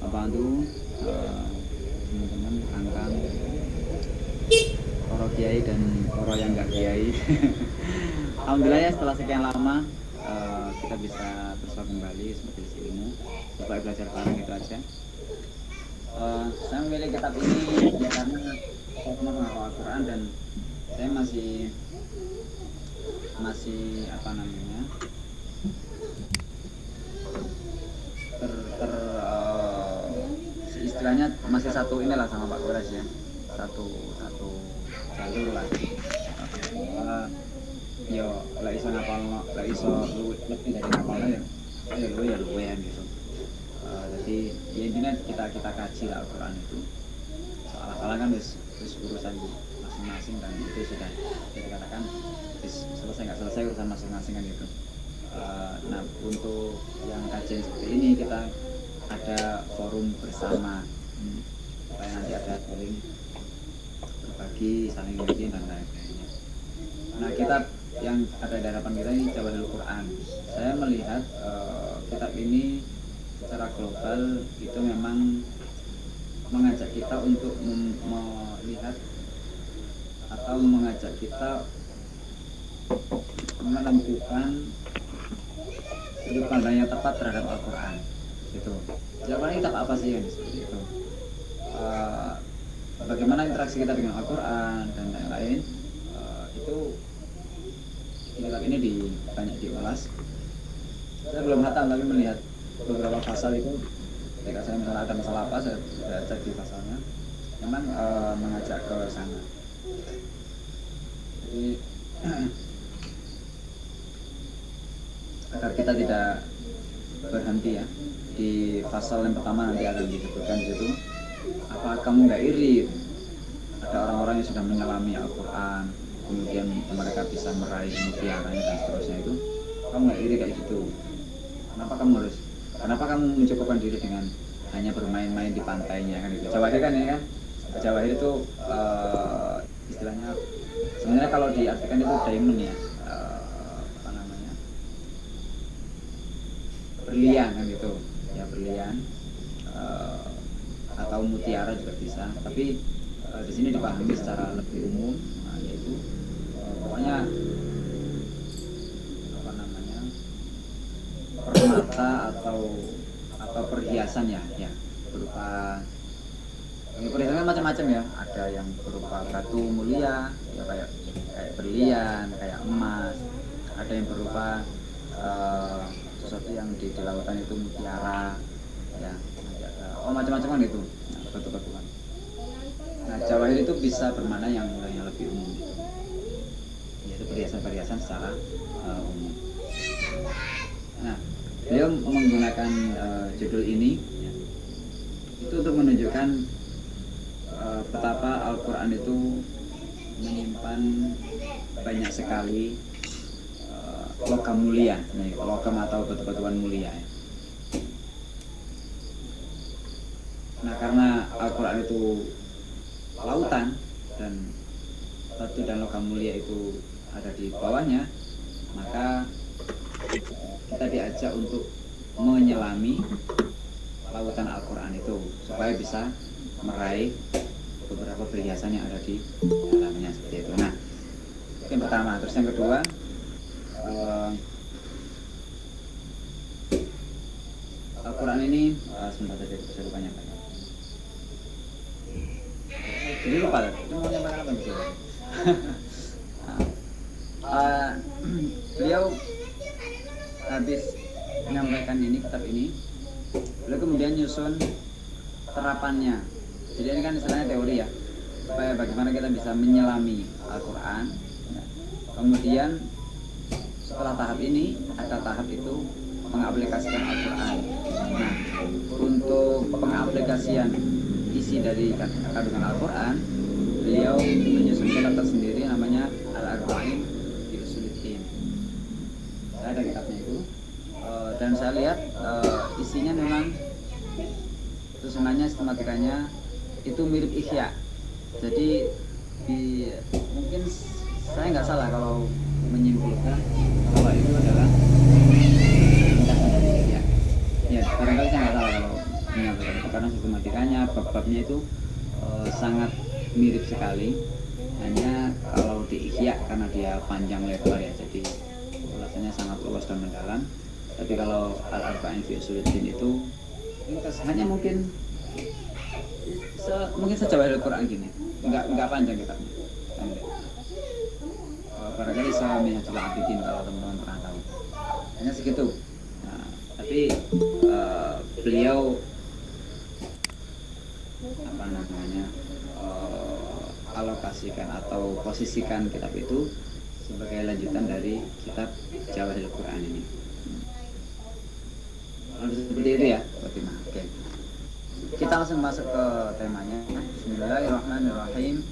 membantu teman-teman angkang para kiai dan para yang nggak kiai. Alhamdulillah ya, setelah sekian lama kita bisa bersua kembali seperti ilmu supaya belajar bareng itu aja. Saya memilih kitab ini ya karena saya pernah menghafal Al-Quran dan saya masih apa namanya istilahnya masih satu inilah sama Pak Kores ya, satu jalur lah. Yo lah iso ngapalno, lah iso lebih dari ngapalno ya luwehan gitu. Jadi ya intinya kita kaji lah Al-Quran itu. Soal-soal kan wis urusan masing-masing dan itu sudah dikatakan selesai nggak selesai urusan masing-masing kan gitu. Nah untuk yang kajian seperti ini kita ada forum bersama supaya nanti ada saling berbagi, saling yakin dan lain-lainnya. Nah kitab yang ada di hadapan kita ini Jawahirul Quran. Saya melihat kitab ini secara global itu memang mengajak kita untuk melihat atau mengajak kita menentukan sudut pandang yang tepat terhadap Al-Quran. Gitu. Jawabannya kitab apa sih yang seperti itu? Bagaimana interaksi kita dengan Al-Quran dan lain-lain? Itu kitab ini banyak diulas. Saya belum hatam tapi melihat beberapa pasal itu. Ketika saya misalnya ada masalah apa, saya cek di pasalnya. Memang mengajak ke sana. Jadi agar kita tidak berhenti ya. Di pasal yang pertama nanti akan disebutkan di situ, apa kamu nggak iri ada orang-orang yang sudah menyelami Al-Quran kemudian mereka bisa meraih mutiaranya dan seterusnya, itu kamu nggak iri kayak gitu? Kenapa kamu mencukupkan diri dengan hanya bermain-main di pantainya kan gitu? Jawahir kan ini kan, Jawahir itu istilahnya sebenarnya kalau diartikan itu diamond ya, apa namanya, berlian kan gitu ya, berlian atau mutiara juga bisa, tapi di sini dipahami secara lebih umum, yaitu pokoknya apa namanya, permata atau perhiasan ya berupa perhiasan kan macam-macam ya, ada yang berupa batu mulia ya kayak berlian, kayak emas, ada yang berupa sesuatu yang di lautan itu mutiara ya, macam-macam kan itu batu-batuan. Nah Jawahir itu bisa bermakna yang lebih umum gitu, yaitu perhiasan-perhiasan secara umum. Nah beliau menggunakan judul ini ya, itu untuk menunjukkan betapa Al-Quran itu menyimpan banyak sekali logam mulia, logam atau batu-batuan mulia ya. Nah karena Al-Quran itu lautan dan batu dan logam mulia itu ada di bawahnya, maka kita diajak untuk menyelami lautan Al-Quran itu supaya bisa meraih beberapa perhiasan yang ada di dalamnya seperti itu. Nah yang pertama, terus yang kedua, Al-Quran ini sebentar saja saya lupa nyampaikan. Jadi lupa, itu mau nyampaikan apa gitu? Beliau habis menyampaikan ini, kitab ini, beliau kemudian nyusun terapannya. Jadi ini kan istilahnya teori ya, supaya bagaimana kita bisa menyelami Al-Quran. Kemudian setelah tahap ini ada tahap itu mengaplikasikan Al-Quran. Nah untuk pengaplikasian isi dari kandungan Al-Quran, beliau menyusun kitab tersendiri namanya Al-Arba'in fi Usuluddin. Saya ada kitabnya itu, dan saya lihat isinya memang susunannya, sistematikanya itu mirip Ihya. Jadi mungkin saya nggak salah kalau menyimpulkan bahwa itu adalah ringkasan dari Ihya. Ya barangkali saya nggak salah kalau menyampaikan itu, karena sistematikanya bab-babnya itu sangat mirip sekali. Hanya kalau di Ihya karena dia panjang lebar ya, jadi ulasannya sangat luas dan mendalam. Tapi kalau Al-Arba'in fi Usuluddin itu hanya mungkin sejauh Al-Quran gini, enggak panjang kitabnya. Barangkali saya Minhajul Abidin kalau teman-teman pernah tahu, hanya segitu. Nah, tapi beliau apa namanya alokasikan atau posisikan kitab itu sebagai lanjutan dari kitab Jawahirul Quran ini. Seperti itu ya, Fatimah. Oke. Kita langsung masuk ke temanya. Bismillahirrahmanirrahim.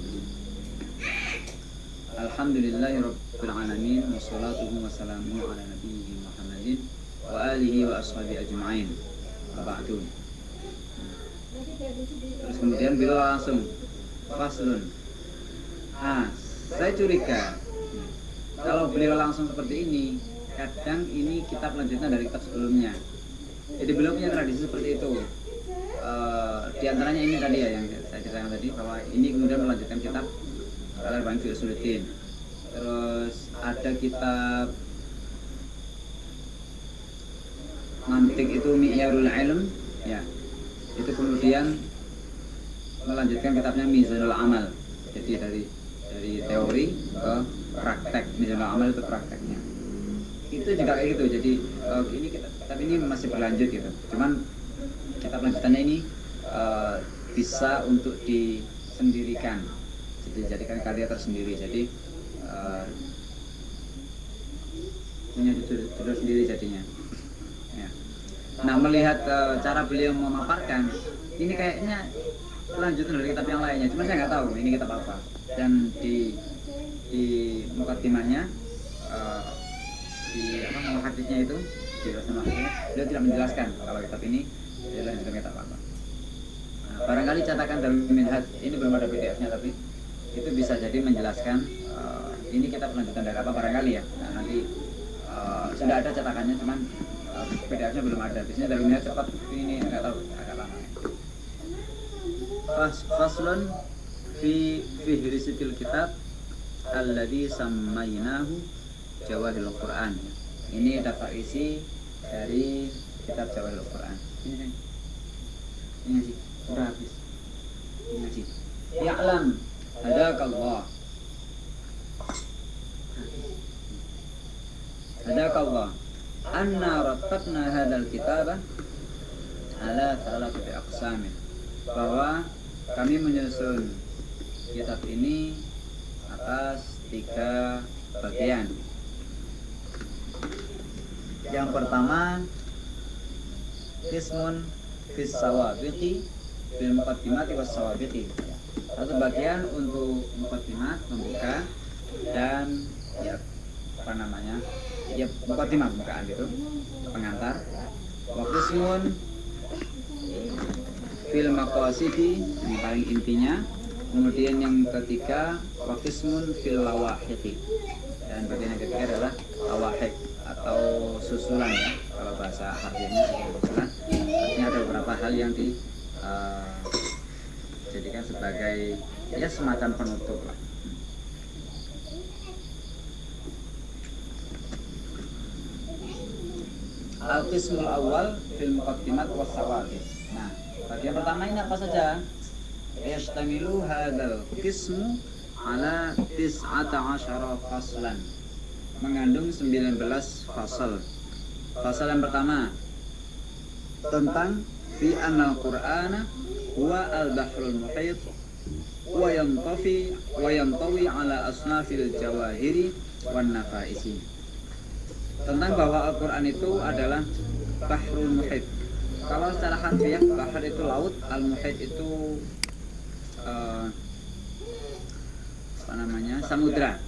Alhamdulillahirabbil alamin wassalatu wassalamu ala nabiyyi Muhammadin wa alihi wa ashabihi ajma'in. Ba'du. Terus kemudian beliau langsung faslun. Saya curiga kalau beliau langsung seperti ini, kadang ini kitab lanjutan dari kitab sebelumnya. Jadi beliau punya tradisi seperti itu. Di antaranya ini tadi ya yang saya ceritakan tadi, bahwa ini kemudian melanjutkan kitab Al-Arba'in fi Usuluddin. Terus ada kitab mantik itu Mi'yarul Ilm ya. Itu kemudian melanjutkan kitabnya Mizanul Amal. Jadi dari teori ke praktek. Mizanul Amal itu prakteknya. Itu juga kayak gitu. Jadi ini kitab ini masih berlanjut gitu. Cuman kitab lanjutannya ini bisa untuk disendirikan. Jadi jadikan karya tersendiri. Jadi punya judul sendiri jadinya. Ya. Nah, melihat cara beliau memaparkan, ini kayaknya lanjutan dari kitab yang lainnya. Cuma saya nggak tahu ini kitab apa. Dan di mukadimahnya, di hadisnya itu, di Rasul hadisnya, beliau tidak menjelaskan kalau kitab ini dia lanjutan kitab apa. Nah, barangkali cetakan dalam Minhaj ini belum ada PDF-nya, tapi itu bisa jadi menjelaskan ini kitab lanjutan dari apa barangkali ya. Nah, nanti sudah ada cetakannya, cuman PDF-nya belum ada. Biasanya dari Minhaj cepat, ini nggak tahu agak lama. Faslun fi fihrisil kitab alladzi sammaynahu Jawahirul Quran. Ini daftar isi dari kitab Jawahirul Quran. Ini sih udah habis. Ini sih. Ya'lam hadakallah. Hadakallah. Anna rattabna hadzal kitaba ala thalathati aqsamin. Bahwa kami menyusun kitab ini atas 3 bagian. Yang pertama, qismun fis sawabiqi bil muqaddimati was sawabiqi. Satu bagian untuk muqaddimat, membuka, dan ya apa namanya? Ya muqaddimah, pembukaan gitu, pengantar. Wa qismun fil maqasidi, yang paling intinya. Kemudian yang ketiga, wa qismun fil lawahidi. Dan bagian yang ketiga adalah lawahid atau susulan ya, kalau bahasa harfiahnya susulan. Artinya ada beberapa hal yang dijadikan sebagai ya semacam penutup lah. Al-qismul awal fil muqaddimat was sawabiq. Nah, bagian pertama ini apa saja? Yashtamilu hadzal qismu ala 19 faslan. Mengandung 19 fasal. Fasal yang pertama tentang fi anal Qur'ana huwa al-bahrul muhit wa yantawi ala asnafil jawahiri wan nafaisi. Tentang bahwa Al-Quran itu adalah bahrul muhit. Kalau secara harfiah, bahr itu laut, al-muhit itu apa namanya, samudra,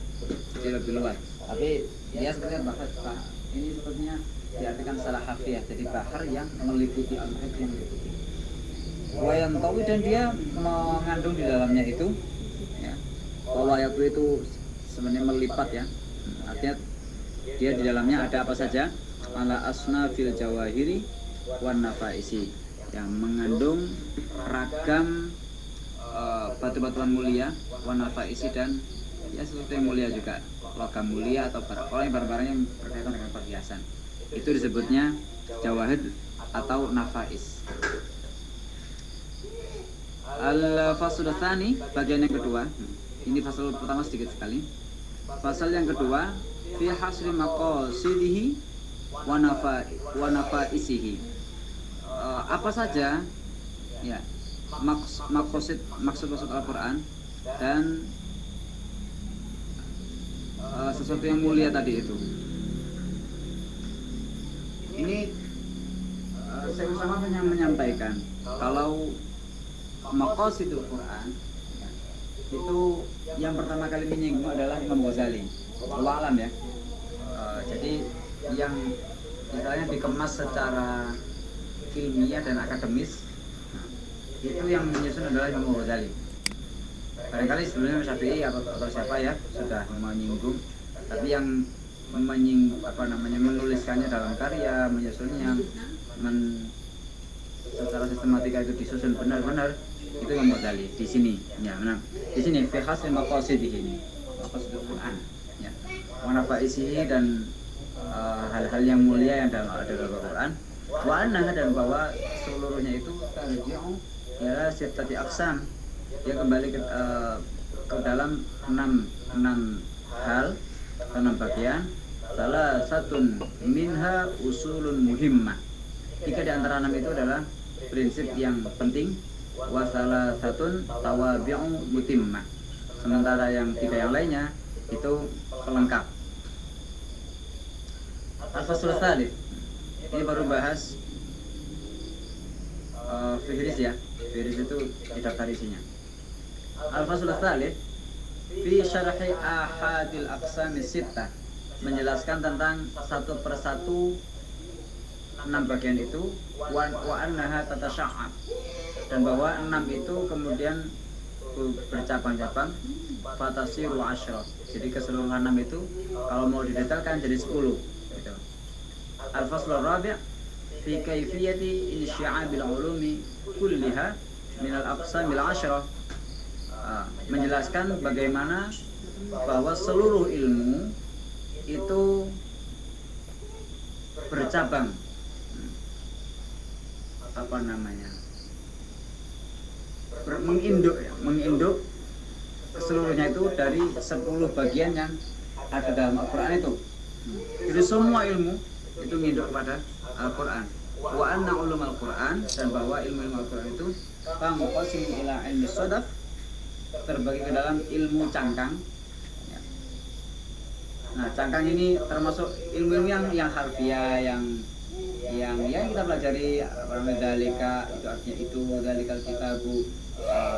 jadi lebih luas. Tapi dia sebenarnya bahar ini sepertinya diartikan secara harfiah, jadi bahar yang meliputi al-muhit, yang meliputi. Wayan tawi, dan dia mengandung di dalamnya itu, ya. Wayaku itu sebenarnya melipat ya, artinya dia di dalamnya ada apa saja, ala asnafil jawahiri wan nafaisi, yang mengandung ragam batu-batuan mulia, wanafa isi dan ya sesuatu yang mulia juga, logam mulia atau barang-barang yang berkaitan dengan perhiasan. Itu disebutnya jawahir atau nafais. Al-fasl tsani, bagian yang kedua. Ini fasal pertama sedikit sekali. Fasal yang kedua, fi hasri maqasidihi wa nafaisihi. Apa saja ya maksud Al-Qur'an dan sesuatu yang mulia tadi itu. Ini saya Usama menyampaikan kalau maqasidul Quran itu yang pertama kali menyinggung adalah Imam Ghazali. Wallahu alam ya. Jadi yang misalnya dikemas secara ilmiah dan akademis, itu yang menyusun adalah Imam Ghazali. Barangkali sebelumnya Syafi'i atau siapa ya sudah menyinggung, tapi yang menuliskannya dalam karya, menyusunnya secara sistematika itu disusun benar-benar, itu Imam Ghazali. Di sini ya, benar. Di sini fi hasri maqasidih ini, maqasidul Quran ya. Wa nafaisihi dan hal-hal yang mulia yang ada dalam Al-Quran. Wa annaha, dan bahwa seluruhnya itu tarji'u ila sittati aqsam. Dia kembali ke dalam 6 hal, 6 bagian. Salah satun minha usulun muhimmah. 3 di antara 6 itu adalah prinsip yang penting. Wa salah satun tawabi'u mutimmah. Sementara yang 3 yang lainnya itu pelengkap. Al-fasl tsalits, ini baru bahas fihris ya. Fihris itu daftar isinya. Al-fasl tsalits fi syarhi ahadil aqsamis sittah, menjelaskan tentang satu persatu 6 bagian itu. Wa annaha tatasya'ab, dan bahwa 6 itu kemudian bercabang-cabang. Fatasiru asyra, jadi keseluruhan 6 itu kalau mau didetailkan jadi 10 gitu. Al-fasl rabi' fi kaifiyati insyi'abil ulumi kulliha min al-aqsamil asyra, menjelaskan bagaimana bahwa seluruh ilmu itu bercabang, menginduk seluruhnya itu dari 10 bagian yang ada dalam Al-Quran itu. Jadi semua ilmu itu menginduk kepada Al-Quran. Wa anna ulum Al-Quran, dan bahwa ilmu Al-Quran itu panqasimu ila ilmi sadaf, terbagi ke dalam ilmu cangkang. Nah, cangkang ini termasuk ilmu yang harfiah, yang kita pelajari. Dalika itu artinya itu, dalikal kitabu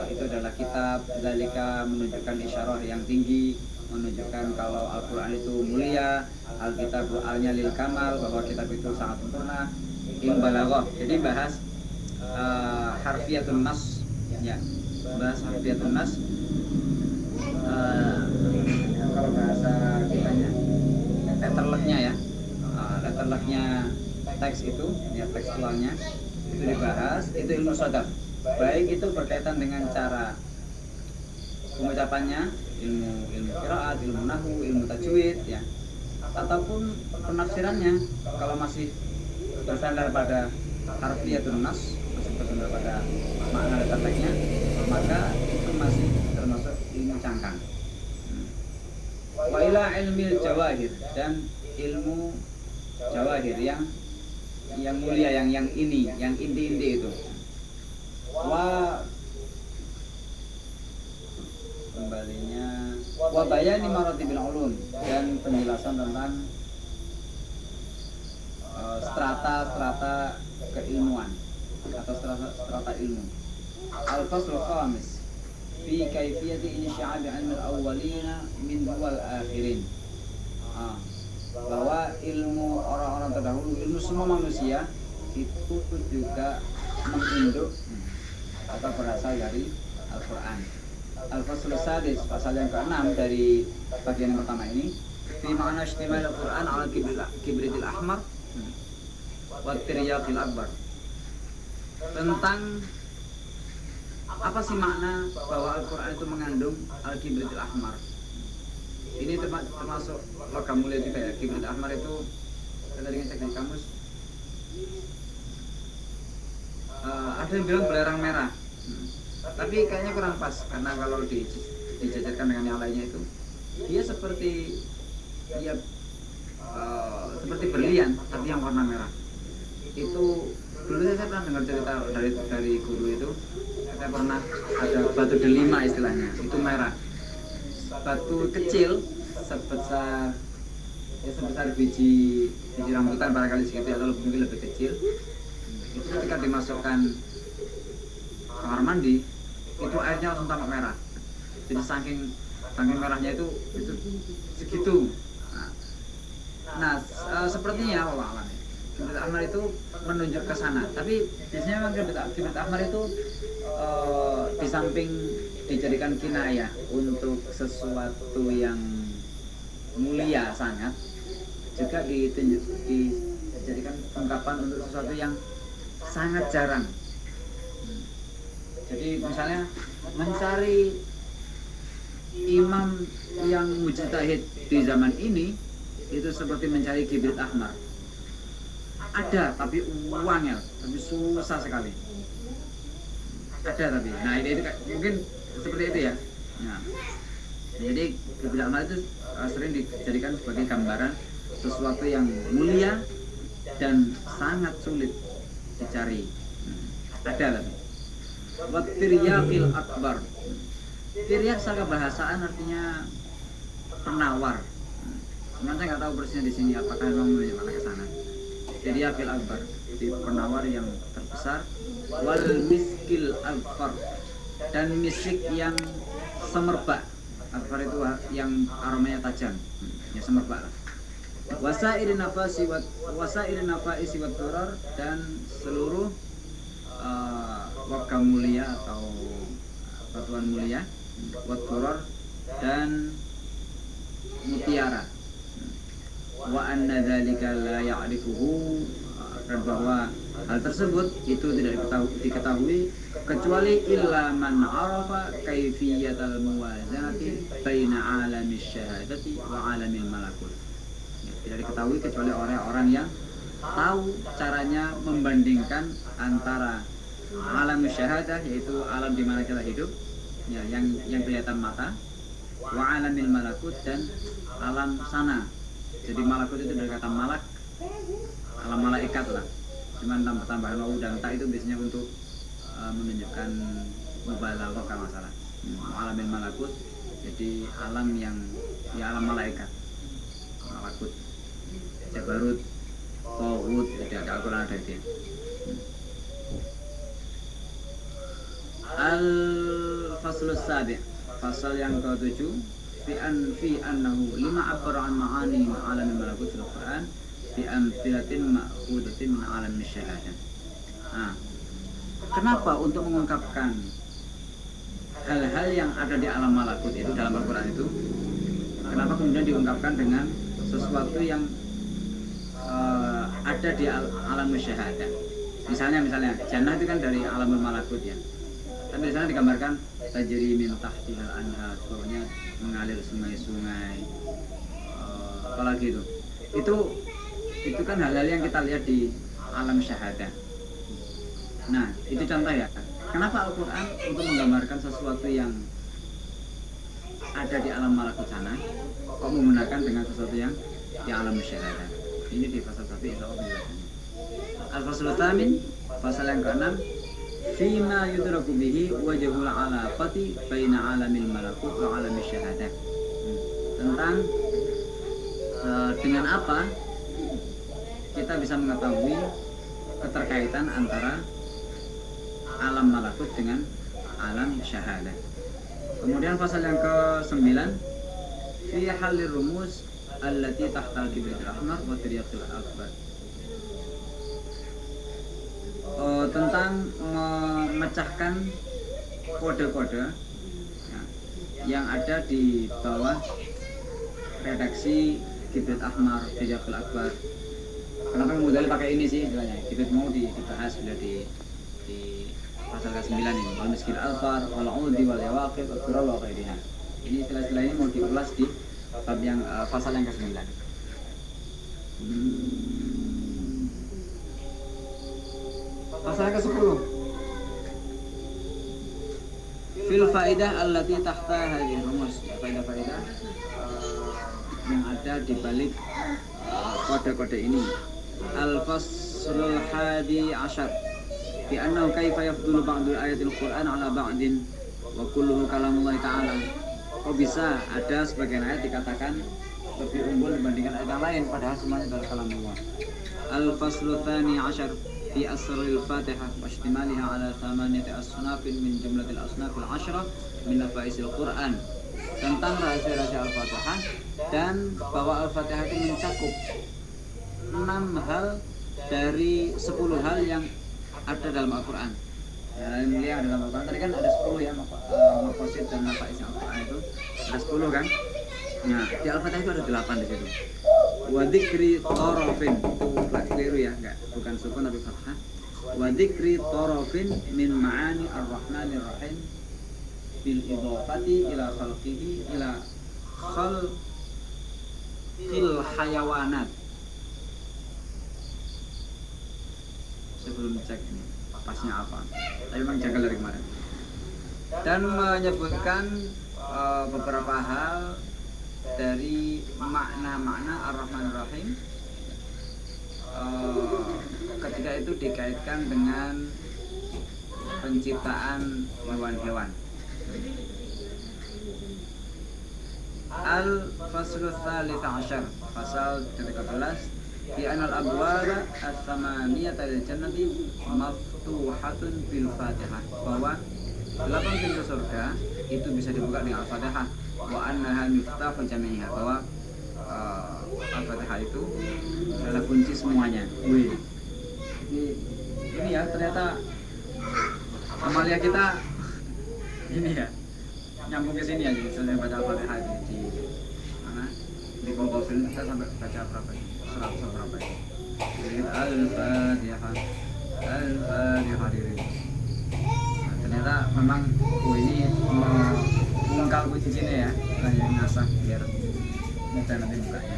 itu adalah kitab, dalika menunjukkan isyarah yang tinggi, menunjukkan kalau Al-Quran itu mulia, Al-Kitabu alnya lil kamal, bahwa kitab itu sangat sempurna. Ilmu balaghah, jadi bahas harfiyatun nas ya, bahas harfiyatun nas. Kalau bahasa kitanya letterleknya ya, letterleknya teks itu ya, tekstualnya itu dibahas. Itu ilmu shadaf, baik itu berkaitan dengan cara pengucapannya, ilmu qiraat, ilmu nahwu, ilmu tajwid ya, ataupun penafsirannya. Kalau masih bersandar pada harfiyatun nas, masih bersandar pada makna letterleknya, maka itu masih termasuk ilmu cangkang. Wa ila ilmil jawahir, dan ilmu jawahir yang mulia, yang ini, yang inti-inti itu. Wa kembalinya wa bayani maratibil ulum, dan penjelasan tentang strata-strata keilmuan atau strata ilmu. Al-fasl khamis fi kaifiyati insyi'ab ilmi al-awwalina min wal akhirin. Bahwa ilmu orang-orang terdahulu, ilmu semua manusia itu juga menginduk atau berasal dari Al-Quran. Al-fasl sadis, pasal yang ke-6 dari bagian yang pertama ini, fi ma'na istimal Al-Quran ala kibritil ahmar wa tiryaqil akbar, tentang apa sih makna bahwa Al-Quran itu mengandung Al-Kibritul Ahmar. Ini termasuk logam mulia juga ya. Kibrit Ahmar itu kita tadi ngecek di kamus, ada yang bilang belerang merah, tapi kayaknya kurang pas karena kalau dijajarkan dengan yang lainnya itu dia seperti dia seperti berlian tapi yang warna merah. Itu dulu saya pernah dengar cerita dari guru itu, saya pernah ada batu delima istilahnya, itu merah. Batu kecil sebesar biji rambutan barangkali segitu atau mungkin lebih kecil. Itu ketika dimasukkan kamar mandi itu airnya langsung tampak merah. Jadi saking merahnya itu segitu. Nah, sepertinya Allah alam Kibrit Ahmar itu menunjuk ke sana. Tapi biasanya memang Kibrit Ahmar itu di samping dijadikan kinayah untuk sesuatu yang mulia sangat, juga dijadikan ungkapan untuk sesuatu yang sangat jarang. Jadi misalnya mencari imam yang mujtahid di zaman ini itu seperti mencari Kibrit Ahmar. Ada tapi wangel, tapi susah sekali. Ada tapi. Nah, ini mungkin seperti itu ya. Nah, jadi Kibrit Ahmar itu sering dijadikan sebagai gambaran sesuatu yang mulia dan sangat sulit dicari. Ada tapi. Wat tiryaqil akbar. Tiryak secara bahasaan artinya penawar. Cuman saya nggak tahu persisnya di sini apakah memang menunjuk ke sana. Tiryaqil akbar, jadi penawar yang terbesar. Wal miskil akbar, dan misik yang semerbak. Akbar itu yang aromanya tajam, ya semerbak lah. Wasairi nafaisi wat durar, dan seluruh wagam mulia atau batuan mulia, wat durar dan mutiara. Wa anna dzalika la ya'rifuhu, dan bahwa hal tersebut itu tidak diketahui kecuali illa man arafa kaifiyatal muwazanati baina alamis syahadati wa alamil malakut. Tidak diketahui kecuali orang-orang yang tahu caranya membandingkan antara alam syahadah, yaitu alam di mana kita hidup, ya, yang kelihatan mata, wa alamil malakut, dan alam sana. Jadi malakut itu dari kata malak, alam malaikat lah. Cuman tambahan wawu dan ta itu biasanya untuk menunjukkan mubalaghah kalau nggak salah. Alamil malakut, jadi alam yang ya alam malaikat, malakut, jabarut, tauhid, jadi ada Al-Quran ada itu. Al-Faslus Sabi', pasal yang ke-7, fi annahu lima abara an ma'ani alamil malakut fil Quran bi amthilatin ma'khudatin min alamis syahadah. Nah, kenapa untuk mengungkapkan hal-hal yang ada di alam malakut itu dalam Al-Quran itu, kenapa kemudian diungkapkan dengan sesuatu yang ada di alam syahadah? Misalnya jannah itu kan dari alamul malakut ya. Tapi di sana digambarkan tajri min tahtihal anhar, bawahnya mengalir sungai-sungai. Apalagi itu kan hal-hal yang kita lihat di alam syahadah. Nah, itu contoh ya. Kenapa Al-Quran untuk menggambarkan sesuatu yang ada di alam malakut sana kok menggunakan dengan sesuatu yang di alam syahadah? Ini di pasal 1 insyaallah penjelasannya. Al-Faslul Tsamin, pasal yang ke-6, fima yudraku bihi wajhul alaqati baina alamil malakut wa alamis syahadah. Tentang dengan apa kita bisa mengetahui keterkaitan antara alam malakut dengan alam syahadah. Kemudian pasal yang ke-9, fi halir rumus allati tahtal kibritul ahmar wa tiryaqil akbar. Tentang memecahkan kode-kode ya, yang ada di bawah redaksi Kibrit Ahmar, Tiryaqil Akbar. Kenapa kemudian pakai ini sih istilahnya? Kibrit mau dibahas sudah di di pasal ke-9 ini, wal miskin alfar, wal udi, wal yawaqid, wal qura wa ghairiha. Ini istilah-istilah ini mau diulas di bab yang pasal yang ke-9. Pasal ke-10. Fil faidah allati tahta hadhihi rumus. Faidah-faidah yang ada di balik kode-kode ini. Al-faslul hadi asyar. Fi annahu kaifa yafdulu ba'dul ayatil Qur'an ala ba'din wa kulluhu kalamullah ta'ala. Kok bisa ada sebagian ayat dikatakan lebih unggul dibandingkan ayat yang lain padahal semuanya adalah kalamullah. Al-faslu tsani asyar fi asraril Fatihah wa ihtimaliha ala thamaniyati asnafin min jumlatil asnafil 'ashrah min nafaisil Qur'an. Tentang rahasia-rahasia Al-Fatihah dan bahwa Al-Fatihah itu mencakup 6 hal dari 10 hal yang ada dalam Al-Quran. Yang mulia ada dalam Al-Quran. Tadi kan ada 10 ya, makosid dan nafais Al-Quran itu ada 10 kan. Nah, di Al-Fatihah itu ada 8 di situ. Wa dzikri tarafin, itu keliru ya, enggak, bukan sukun tapi fathah. Wa dzikri tarafin min ma'ani ar-rahmanir rahim bil idhafati ila khalqihi ila khalqil hayawanat. Sebelum cek ini pasnya apa, tapi memang janggal dari kemarin. Dan menyebutkan beberapa hal dari makna-makna Ar-Rahman Ar-Rahim ketika itu dikaitkan dengan penciptaan hewan-hewan. Al-Faslu Tsalits Asyar, pasal ke-13. Di anal abwaba as-samaniyata lil jannati maftuhatun bil Fatihah, bahwa 8 pintu surga itu bisa dibuka dengan Al-Fatihah. Wa annaha miftahu jami'iha, bahwa Al-Fatihah itu adalah kunci semuanya. Wih. Ini ya, ternyata amalia kita ini ya, nyambung ke sini ya, jadi selesai baca Al-Fatihah di mana? Di Google kita sampai baca berapa? Surat berapa ya? Al-Fatihah, Al-Fatihah diri. Nah, ternyata memang ini mengungkal kunci sini ya, yang ngasah biar mudah nanti bukanya.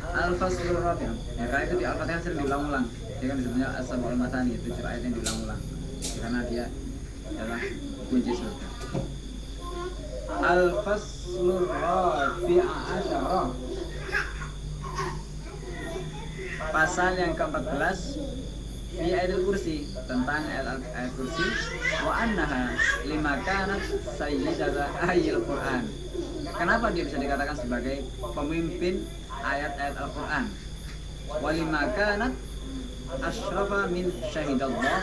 Al-Faslur Rabi', ya karena itu di Al-Fatihah sering diulang-ulang. Dia kan disebutnya As-Sab'ul Matsani, 7 ayat yang diulang-ulang. Karena dia adalah kunci surga. Al-Faslur Rabi' Asyara, pasal yang ke-14 di ayatul kursi, tentang ayat kursi. Wa annaha lima kanat sayyidata ayil Qur'an. Kenapa dia bisa dikatakan sebagai pemimpin ayat-ayat Al-Quran? Wa lima kanat asyrafa min syahidallah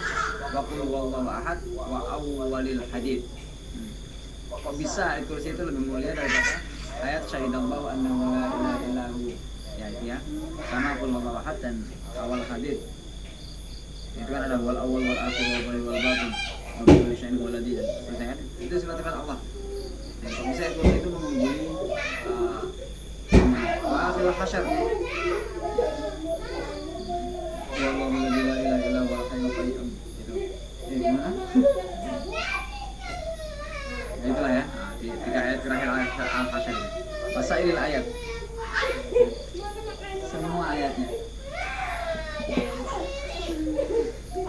wa qul huwallahu ahad wa awwalil hadid. Kok bisa ayat kursi itu lebih mulia daripada ayat syahidallahu annahu la ilaha illahu, ya itu ya, sama qul huwallahu ahad dan awal hadid. Itu kan ada wal awal wal akhir wal zahir wal batin wa kullu syai'in huwa ladzi, itu sifat-sifat Allah. Dan kalau bisa itu mengungguli akhir hasyar, wallahu la ilaha illa huwa al-hayyul qayyum. Itu gimana? Ya itulah ya, di 3 ayat terakhir al-hasyar ini. Wasailil ayat, semua ayatnya.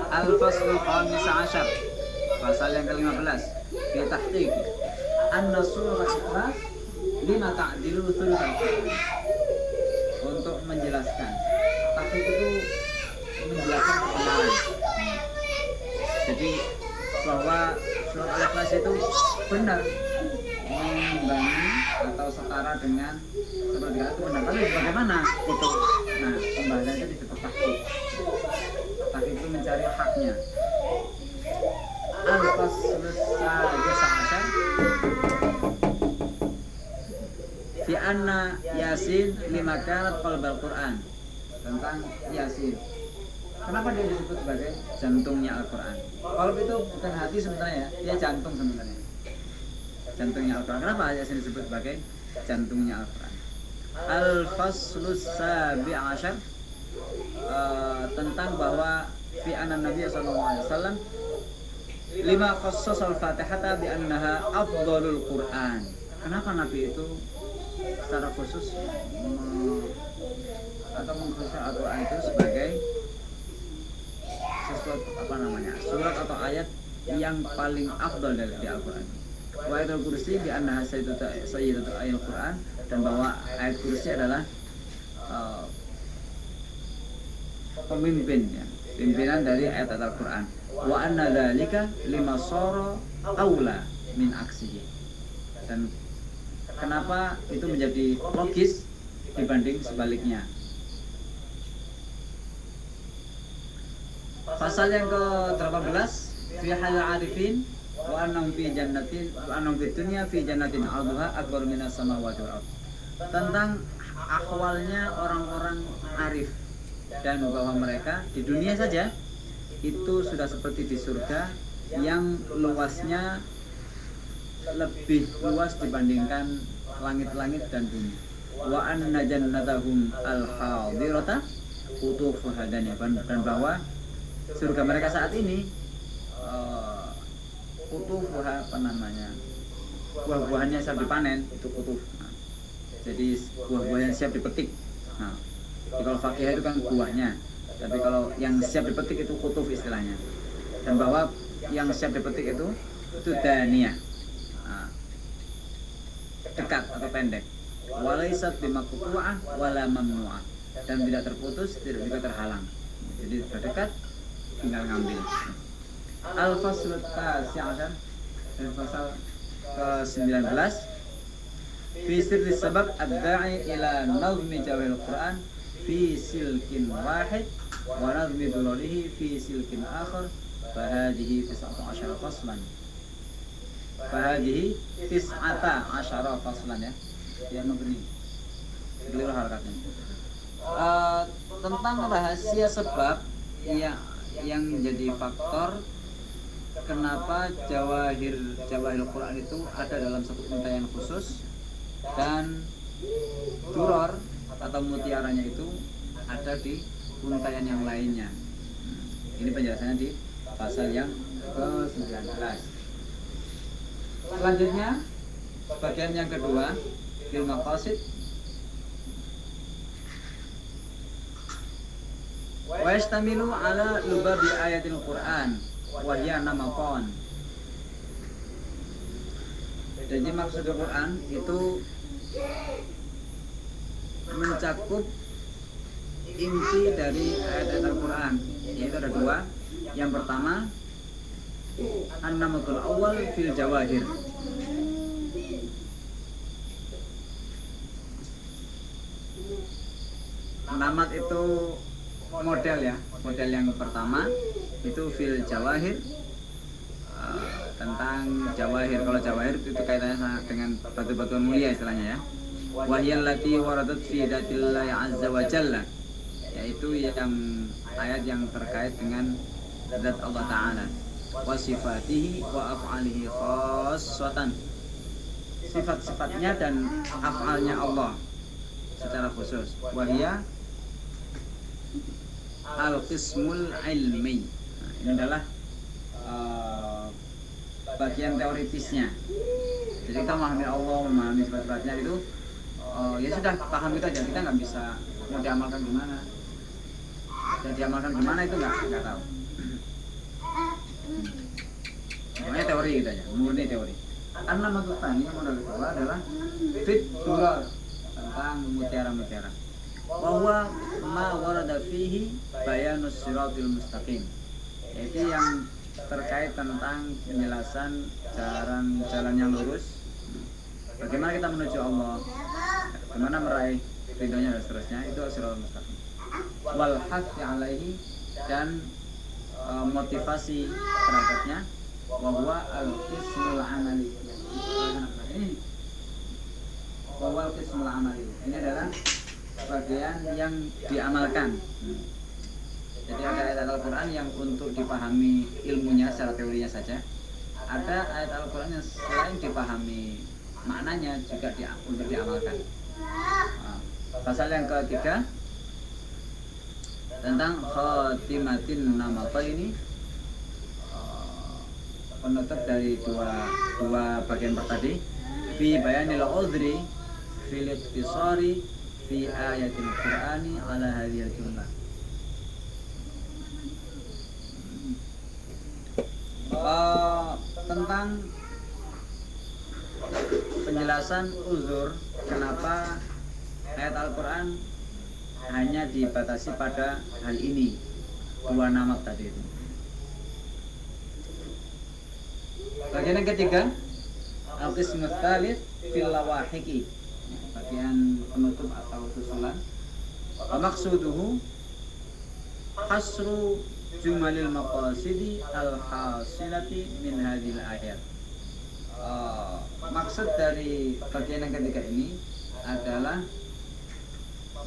Al-Faslul Khamis Asyar, pasal yang ke-15. Fi tahqiq anna surah Ikhlas lima ta'dilu thuluth al-Qur'an. Untuk menjelaskan, tahqiq itu menjelaskan kebenaran. Jadi bahwa surah Al-Ikhlas itu benar, mengimbangi atau setara dengan sepertiga itu benar. Tapi bagaimana itu? Nah, pembahasannya disebut tahqiq. Tahqiq itu mencari haknya. Al-Faslus Sadis Asyar fi anna Yasin lima kanat qalbal Qur'an, tentang Yasin. Kenapa dia disebut sebagai jantungnya Al-Quran? Qalb itu bukan hati sebenarnya, dia jantung sebenarnya. Jantungnya Al-Quran. Kenapa Yasin disebut sebagai jantungnya Al-Quran? Al-Faslus Sabi' Asyar, tentang bahwa fi anna Nabi sallallahu alaihi wasallam lima khassas al-Fatihah bi annaha afdhalul Quran. Kenapa Nabi itu secara khusus atau mengkhususkan Al-Quran itu sebagai sesuatu surat atau ayat yang paling afdal dari Al-Quran. Wa ayatul kursi bi annaha sayyidatu ayatul Quran, dan bahwa ayat kursi adalah pemimpin ya, pimpinan dari ayat Al-Quran. Wa anna dzalika lima sara aula min aksihi. Dan kenapa itu menjadi logis dibanding sebaliknya. Pasal yang ke-18 fi halil arifin wa annahum fi jannatin wa annahum fid dunya fi jannatin 'arduha akbar minas samawati wal ardh. Tentang ahwalnya orang-orang arif, dan bahwa mereka di dunia saja itu sudah seperti di surga yang luasnya lebih luas dibandingkan langit-langit dan bumi. Wa anna jannatahum al-hadirata qutufuha dan bahwa surga mereka saat ini qutufuha buah-buahannya siap dipanen, itu qutuf. Nah, jadi buah-buah yang siap dipetik. Nah, kalau fakihah itu kan buahnya, tapi kalau yang siap dipetik itu qutuf istilahnya. Dan bahwa yang siap dipetik itu daniyah. Nah, dekat atau pendek. Walaisat bimakutu'ah wala mamnu'ah, dan tidak terputus, tidak juga terhalang. Jadi sudah dekat, tinggal ngambil. Al-Fasl Tasi'atan, dan pasal ke-19 fi sirri sabab ad-da'i ila nazmi jawahirul Quran fi silkin wahid wa nazmi dulalihi fi silkin akhar fahadihi 19 faslan. Fahadihi 19 faslan ya. Ya begini. Keliru harakatnya. Tentang rahasia sebab yang menjadi faktor kenapa jawahirul Quran itu ada dalam satu untaian khusus, dan duror atau mutiaranya itu ada di untaian yang lainnya. Ini penjelasannya di pasal yang ke-19. Selanjutnya bagian yang kedua, fil maqasid wa yastamilu ala lubabi ayatil Quran wa hiya namaqan. Jadi maksud Al-Quran itu mencakup inti dari ayat-ayat Al-Quran, yaitu ada dua. Yang pertama, an-namatul awal fil jawahir. Namat itu model ya, model yang pertama itu fil jawahir, tentang jawahir. Kalau jawahir itu kaitannya dengan batu-batuan mulia istilahnya ya. Wahyal lati waradat fi dzatillahi azza wa jalla, yaitu yang ayat yang terkait dengan zat Allah Ta'ala, wa sifatihi wa af'alihi khassatan, sifat-sifatnya dan af'alnya Allah secara khusus. Wahya al-qismul ilmi. Nah, ini adalah bagian teoritisnya. Jadi kita memahami Allah, memahami sifat-sifatnya itu ya sudah, paham itu aja. Kita nggak bisa mau diamalkan gimana, dan diamalkan gimana itu nggak tahu. Namanya teori gitu aja, murni teori. An-namatul tsani, model kedua adalah fit durar, tentang mutiara-mutiara. Bahwa ma warada fihi bayanus siratil mustaqim, yaitu yang terkait tentang penjelasan jalan yang lurus, bagaimana kita menuju Allah, bagaimana meraih ridhonya dan seterusnya, itu siratul mustaqim. Wal haqqi alaihi, dan motivasi terhadapnya, bahwa al-qismul amali. Bahwa al-qismul amali ini adalah bagian yang diamalkan. Jadi ada ayat Al-Quran yang untuk dipahami ilmunya secara teorinya saja, ada ayat Al-Quran yang selain dipahami maknanya juga untuk diamalkan. Pasal yang ketiga, tentang khatimatin namata ini, penutup dari dua bagian tadi, fi bayanil udhri fil ikhtisari fi ayatil qur'ani ala hadhil jumlah. Tentang penjelasan uzur kenapa ayat Al-Quran hanya dibatasi pada hal ini, dua nama tadi itu. Bagian yang ketiga, al-qismut tsalits fil lawahiki, bagian penutup atau susulan. Maksudnya hasru jumalil maqasidi al-hasilati min hadhil ayat. Maksud dari bagian yang ketiga ini adalah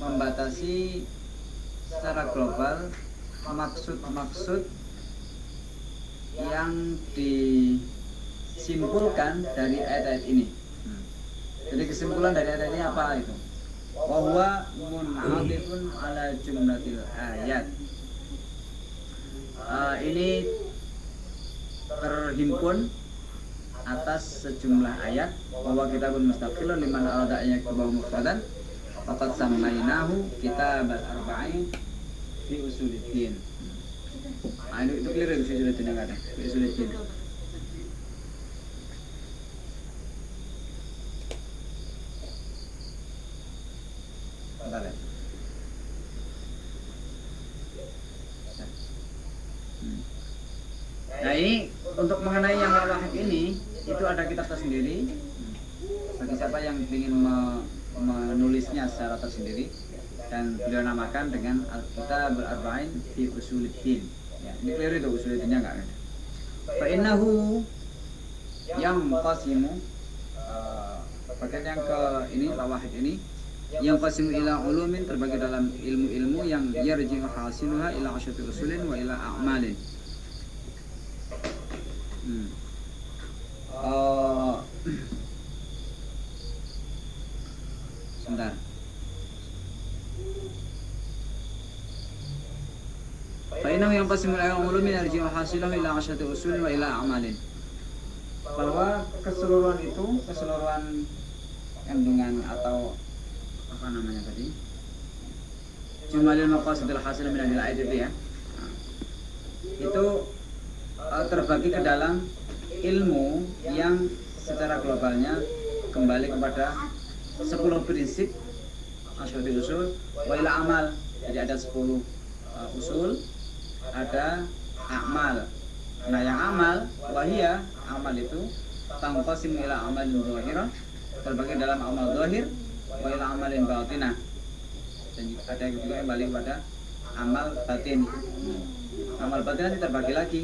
membatasi secara global maksud-maksud yang disimpulkan dari ayat-ayat ini. Jadi kesimpulan dari ayat ini apa itu? Wa huwa mun'atifun ala jumlatil ayat. Ini terhimpun atas sejumlah ayat, bahwa kitabun mustaqilun liman arada an yaktubahu mufradan faqad sammainahu kitabal arba'in fi usuluddin. Itu clear itu usuluddin yang ada fi usuluddin. Bentar ya. Nah, ini untuk mengenai yang lawahik ini, itu ada kitab tersendiri bagi siapa yang ingin menulisnya secara tersendiri, dan beliau namakan dengan Al-Kitab Al-Arba'in fi Usuluddin. Ya, ini clear itu usuluddinnya enggak ada. Fa innahu yang qasimu, bagian yang ke ini lawahik ini, yang qasimu ila ulumin, terbagi dalam ilmu-ilmu yang yarji'u hasiluha ila asyati usulin wa ila a'malin. Sebentar. Fa'inahu yang qasimul ulumi yarji'u hasilahu ila asyati usulin wa ila a'malin. Bahwa keseluruhan itu, keseluruhan kandungan atau apa namanya tadi? Jumalil maqasidil hasilah min al-ayat itu ya. Itu terbagi ke dalam ilmu yang secara globalnya kembali kepada 10 prinsip asyati usul wa ila amal. Jadi ada 10 usul, ada amal. Nah, yang amal wahia, amal itu tanqasim ila amalin zahirah, terbagi dalam amal zahir wa ila amalin batinah. Dan ada juga yang kembali kepada amal batin. Amal batin nanti terbagi lagi.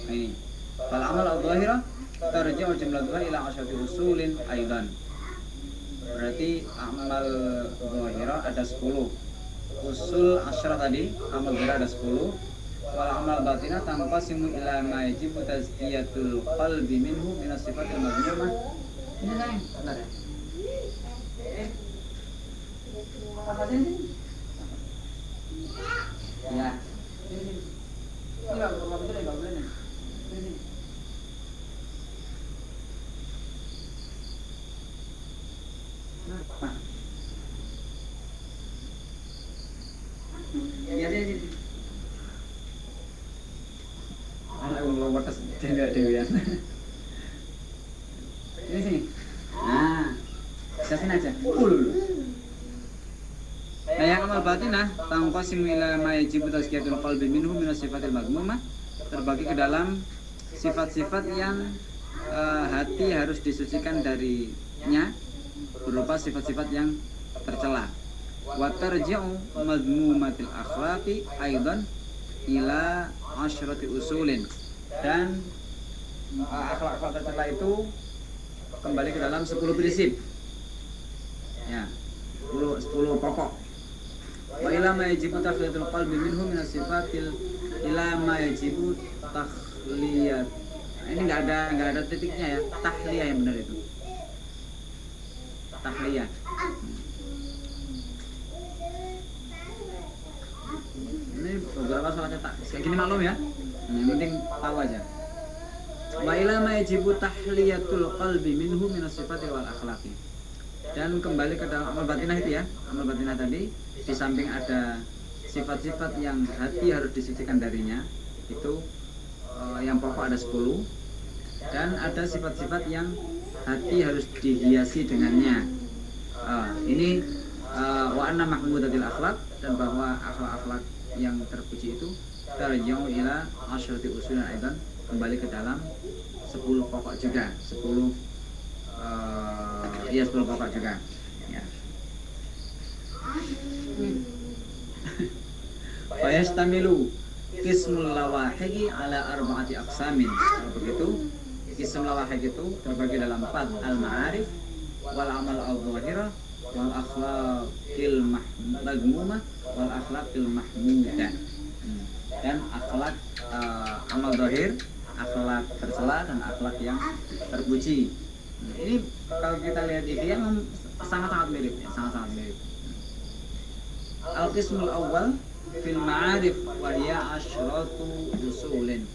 Nah, ini fal amal al-zahirah tarji'u jumlatuha ila asyati usulin aidan. Berarti amal zahirah ada 10. Usul asyarah tadi, amal zahirah ada 10. Wal amal batinah tanqasimu ila ma yajibu tazkiyatul qalbi minhu min as-sifatil madhmumah. Ini sayang, benar ya? Apa sini? Ya. Ini enggak boleh nih. Sini. Ya sini. Anak ngomong batas tidak dewian. Sini. Nah, sini aja. Nah, yang amal batinah tanqasim ila ma yajibu tazkiyatul qalbi minhu min as-sifatil madhmumah, terbagi ke dalam sifat-sifat yang hati harus disucikan darinya, berupa sifat-sifat yang tercela. Wa tarji'u madhmumatil akhlaqi aidan ila asyrati usulin, dan akhlak-akhlak tercela itu kembali ke dalam 10 prinsip. Ya, 10 pokok. Wa ila ma yajibu takhliyatul qalbi minhu min as-sifatil ila ma yajibu takhliyat. Ini enggak ada titiknya ya. Tahliyah yang benar itu. Tahliyah. ini beberapa soalnya tak kayak gini maklum ya. Yang penting tahu aja. Wa ila ma yajibu tahliyatul qalbi minhu min as-sifati wal akhlaqi. Dan kembali ke dalam amal batinah itu ya. Amal batinah tadi di samping ada sifat-sifat yang hati harus disucikan darinya, itu yang pokok ada 10, dan ada sifat-sifat yang hati harus dihiasi dengannya. Ini wa anna mahmudatil akhlaq, dan bahwa akhlak-akhlak yang terpuji itu tarji'u ila asyrati usulin aidan, kembali ke dalam 10 pokok juga, 10 pokok juga ya. Fa yastamilu qismul lawahiqi ala arba'ati aqsamin. Kalau begitu, qism lawahiq itu terbagi dalam 4, al-ma'arif wal amal al-zahirah wal akhlaqil madmumah wal akhlaqil mahmudah. Dan akhlak amal zahir, akhlak tercela, dan akhlak yang terpuji. Ini kalau kita lihat dia sangat-sangat mirip ya, sangat-sangat mirip. Al-qismul awal fil ma'arif wa hiya asyratu usulin.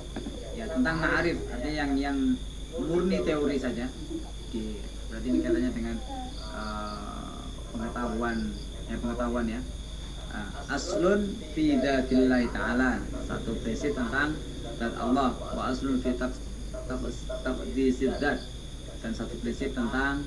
Ya, tentang ma'arif artinya yang murni teori saja. Berarti ini katanya dengan pengetahuan ya. Aslun fi dzatillahi ta'ala, satu prinsip tentang zat Allah, wa aslun fi taqdisid dzat, dan satu prinsip tentang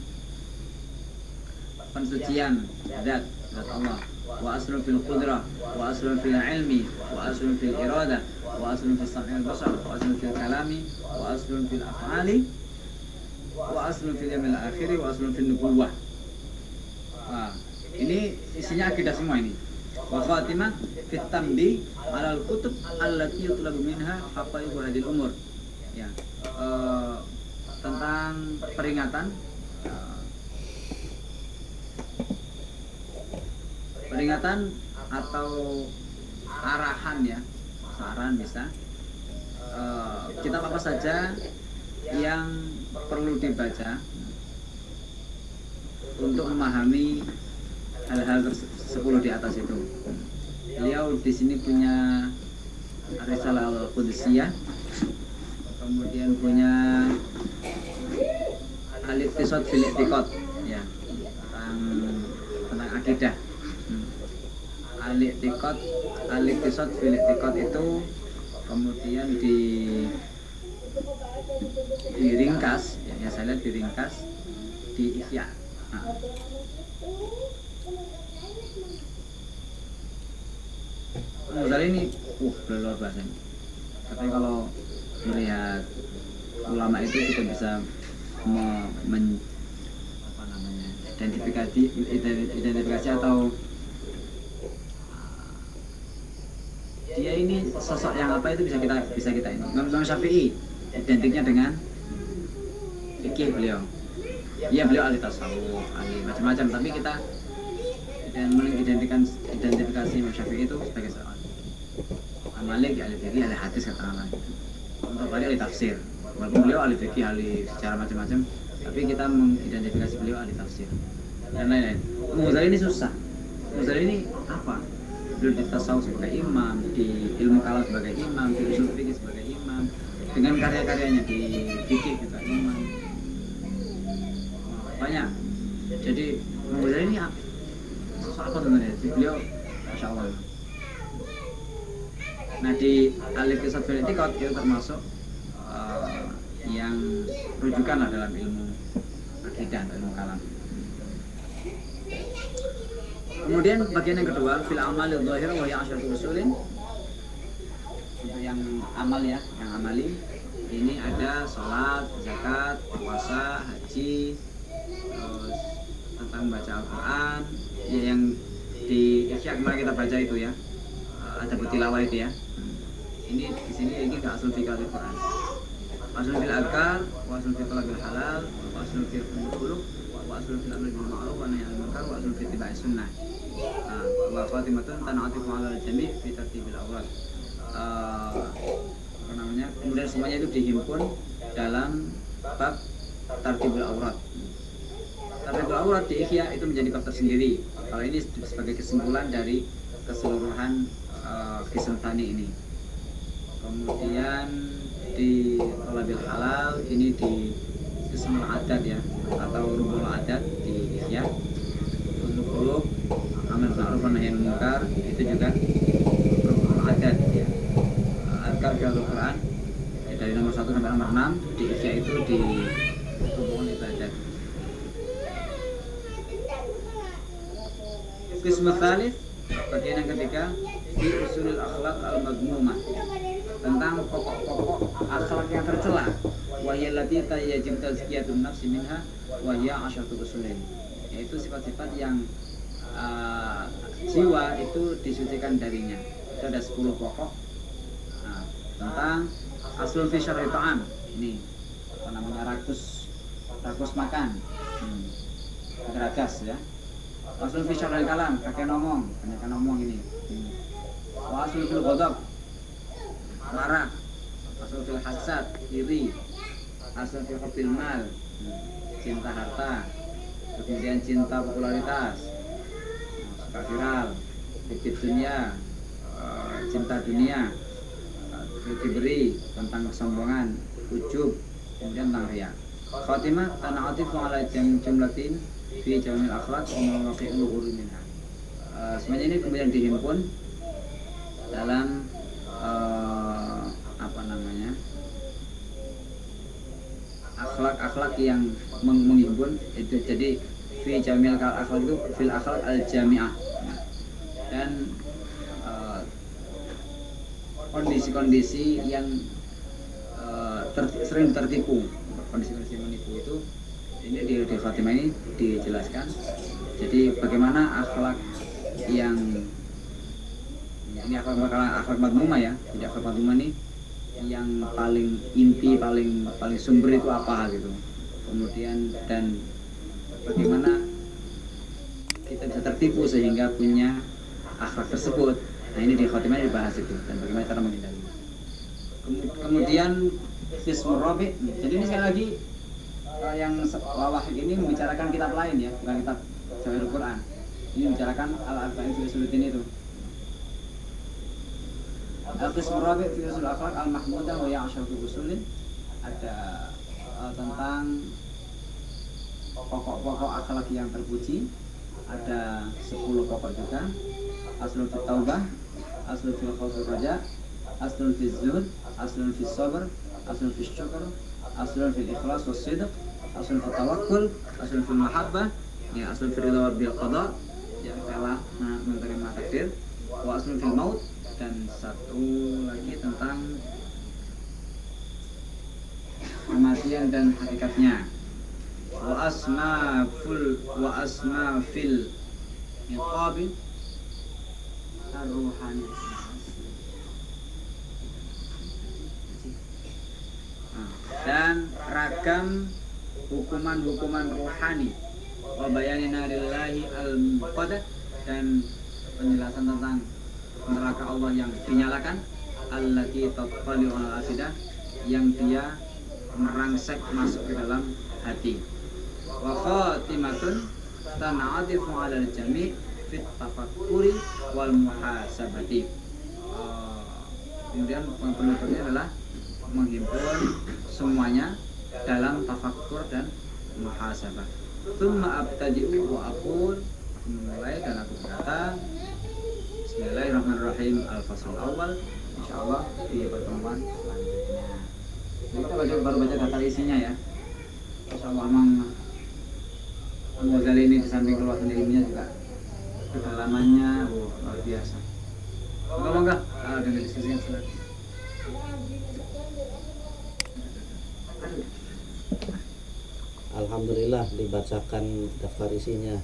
pensucian zat Allah, wa aslun fil qudrah, wa aslun fil ilmi, wa aslun fil iradah, wa aslun fil sam'il basar, wa aslun fil kalami, wa aslun fil af'ali, wa aslun fil yawmil akhir, wa aslun fil nubuwah. Ini isinya akidah semua ini. Wa khatimah fit tambi 'alal kutub allati yutlabu minha haqaiqu hadil umur. Ya. Tentang peringatan atau arahan ya, saran bisa, kitab apa saja yang perlu dibaca untuk memahami hal-hal 10 di atas itu. Beliau di sini punya Risalah Al-Qudsiyah, kemudian punya Al-Iqtisad fil I'tiqad ya, tentang akidah. Al-Iqtisad fil I'tiqad itu kemudian diringkas ya, saya lihat diringkas di Ihya. Ghazali ini luar biasa. Tapi kalau melihat ulama itu kita bisa identifikasi atau dia ini sosok yang apa itu bisa kita ini. Imam Syafi'i identiknya dengan fikih beliau. Iya, beliau ahli tasawuf, ahli macam-macam, tapi kita identifikasi Imam Syafi'i itu sebagai seorang Malik, ahli fikih, ahli hadis katakanlah. Untuk beliau ahli tafsir. Walaupun beliau ahli fikih, ahli secara macam-macam, tapi kita mengidentifikasi beliau ahli tafsir dan lain-lain. Ghazali ini susah. Ghazali ini apa? Beliau di tasawuf sebagai imam, di ilmu kalam sebagai imam, di usul fikih sebagai imam, dengan karya-karyanya di fikih juga imam. Banyak. Jadi Ghazali ini sosok apa sebenarnya? Beliau Masya Allah. Nah, di Al-Iqtisad fil I'tiqad itu termasuk yang rujukan lah dalam ilmu akidah atau ilmu kalam. Kemudian bagian yang kedua, fil amalil zahir wa hiya asyratu usulin. Untuk yang amal ya, yang amali ini ada sholat, zakat, puasa, haji, terus tentang baca Al-Quran ya, yang di Ihya kemarin kita baca itu ya, ada tilawah itu ya. Ini di sini ini ke asal fikih Al-Quran. Asal fil akal, wa asal fil talabil halal, wa asal fil khuluq, wa asal fil amri bil ma'ruf wa nahyi 'anil munkar, wa asal fil ittiba'i sunnah. Wa khatimatun tan'atifu 'alal jami' fi tartibil awrad. Apa namanya? Kemudian semuanya itu dihimpun dalam bab tartibul awrad. Tartibul awrad di Ihya itu menjadi bab tersendiri. Kalau ini sebagai kesimpulan dari keseluruhan kisah tani ini. Kemudian di talabil halal ini di kismul adat ya, atau rubul adat di Ihya. Untuk khuluq amar ma'ruf wa nahi munkar itu juga rubul adat ya. Adkar fi Al-Qur'an ya, dari nomor 1 sampai nomor 6 di Ihya itu di rubul ibadat. Qismul tsalits, bagian yang ketiga, fi usulil akhlaq al-madmumah, tentang pokok-pokok akhlak yang tercela. Wa hiya allati yajib tazkiyatun nafsi minha wa hiya 10 usulin. Yaitu sifat-sifat yang jiwa itu disucikan darinya. Itu ada 10 pokok. Nah, tentang aslul fi syar'i ta'am. Ini apa namanya, rakus makan. Geragas ya. Aslul fi syar'il kalam, kakek ngomong, banyak ngomong ini. Wa aslul fil ghadab, marah. Aslul fil hasad, iri. Aslul fil hubbil mal, cinta harta. Kemudian cinta popularitas, suka viral, bibit dunia, cinta dunia, diberi, tentang kesombongan, ujub, kemudian tentang riya. Khatimah tana'atifu ala jumlatin fi jamil akhlaq wa mawaqi'ul lughuri minha. Semuanya ini kemudian dihimpun dalam apa namanya, akhlak-akhlak yang menghimpun itu. Jadi fi jamil akhlaq itu fil akhlaq al jami'ah, dan kondisi-kondisi yang sering tertipu, kondisi-kondisi menipu itu. Ini di khatimah ini dijelaskan. Jadi bagaimana akhlak yang ini akhlak madmumah ya, tidak akhlak madmumah ini yang paling inti, paling sumber itu apa gitu. Kemudian dan bagaimana kita bisa tertipu sehingga punya akhlak tersebut. Nah ini di khatimah dibahas itu, dan bagaimana cara menghindari. Kemudian qismur rabi'. Jadi ini sekali lagi yang wahid ini membicarakan kitab lain ya, bukan kitab Jawahirul Quran. Ini membicarakan al-arba'in fi usuluddin itu. Al-qismur rabi' fi usul akhlaq al-mahmudah wa ya'syatu usulin. Ada tentang pokok-pokok akhlak yang terpuji. Ada 10 pokok juga. Aslul fit taubah, aslul fil khawfir raja, aslul fil zuhud, aslul fil sabr, aslul fil syukur, aslul fil ikhlas was sidq, aslul fil tawakkul, aslul fil mahabbah, ya aslul fil ridha bil qada, yang rela menerima takdir, wa aslul fil maut, dan satu lagi tentang kematian dan hakikatnya. Wa asma fil iqabi ar-ruhani. Dan ragam hukuman-hukuman rohani, wa bayani narillahi al-muqaddas, dan penjelasan tentang neraka Allah yang dinyalakan, allati tattali'u al-afidah, yang dia merangsek masuk ke dalam hati. Wa khatimatun tan'atifu 'ala al-jami' fit tafakkuri wal muhasabati. Kemudian penutupnya adalah menghimpun semuanya dalam tafakkur dan muhasabah. Tsumma abtadi'u wa aqul, mulai dan aku berkata, Bismillahirrahmanirrahim, al-fasl awal, insyaallah di pertemuan selanjutnya. Kita baru baca daftar isinya ya. Insyaallah Mang Ghazali ini di samping keluasan ilmunya juga kedalamannya luar biasa. Moga-moga dengan diskusi yang selanjutnya. Alhamdulillah dibacakan daftar isinya.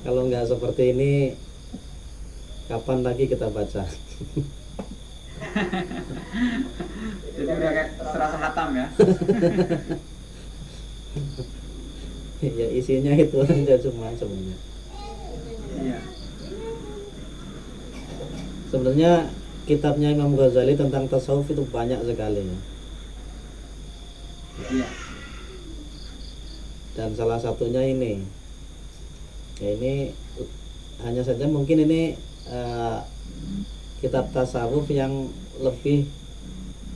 Kalau nggak seperti ini, kapan lagi kita baca? Jadi udah kayak serasa hatam ya. Ya isinya itu aja semua sebenarnya. Iya. Sebenarnya kitabnya Imam Ghazali tentang tasawuf itu banyak sekali ya. Iya. Dan salah satunya ini, ya ini hanya saja mungkin ini kitab tasawuf yang lebih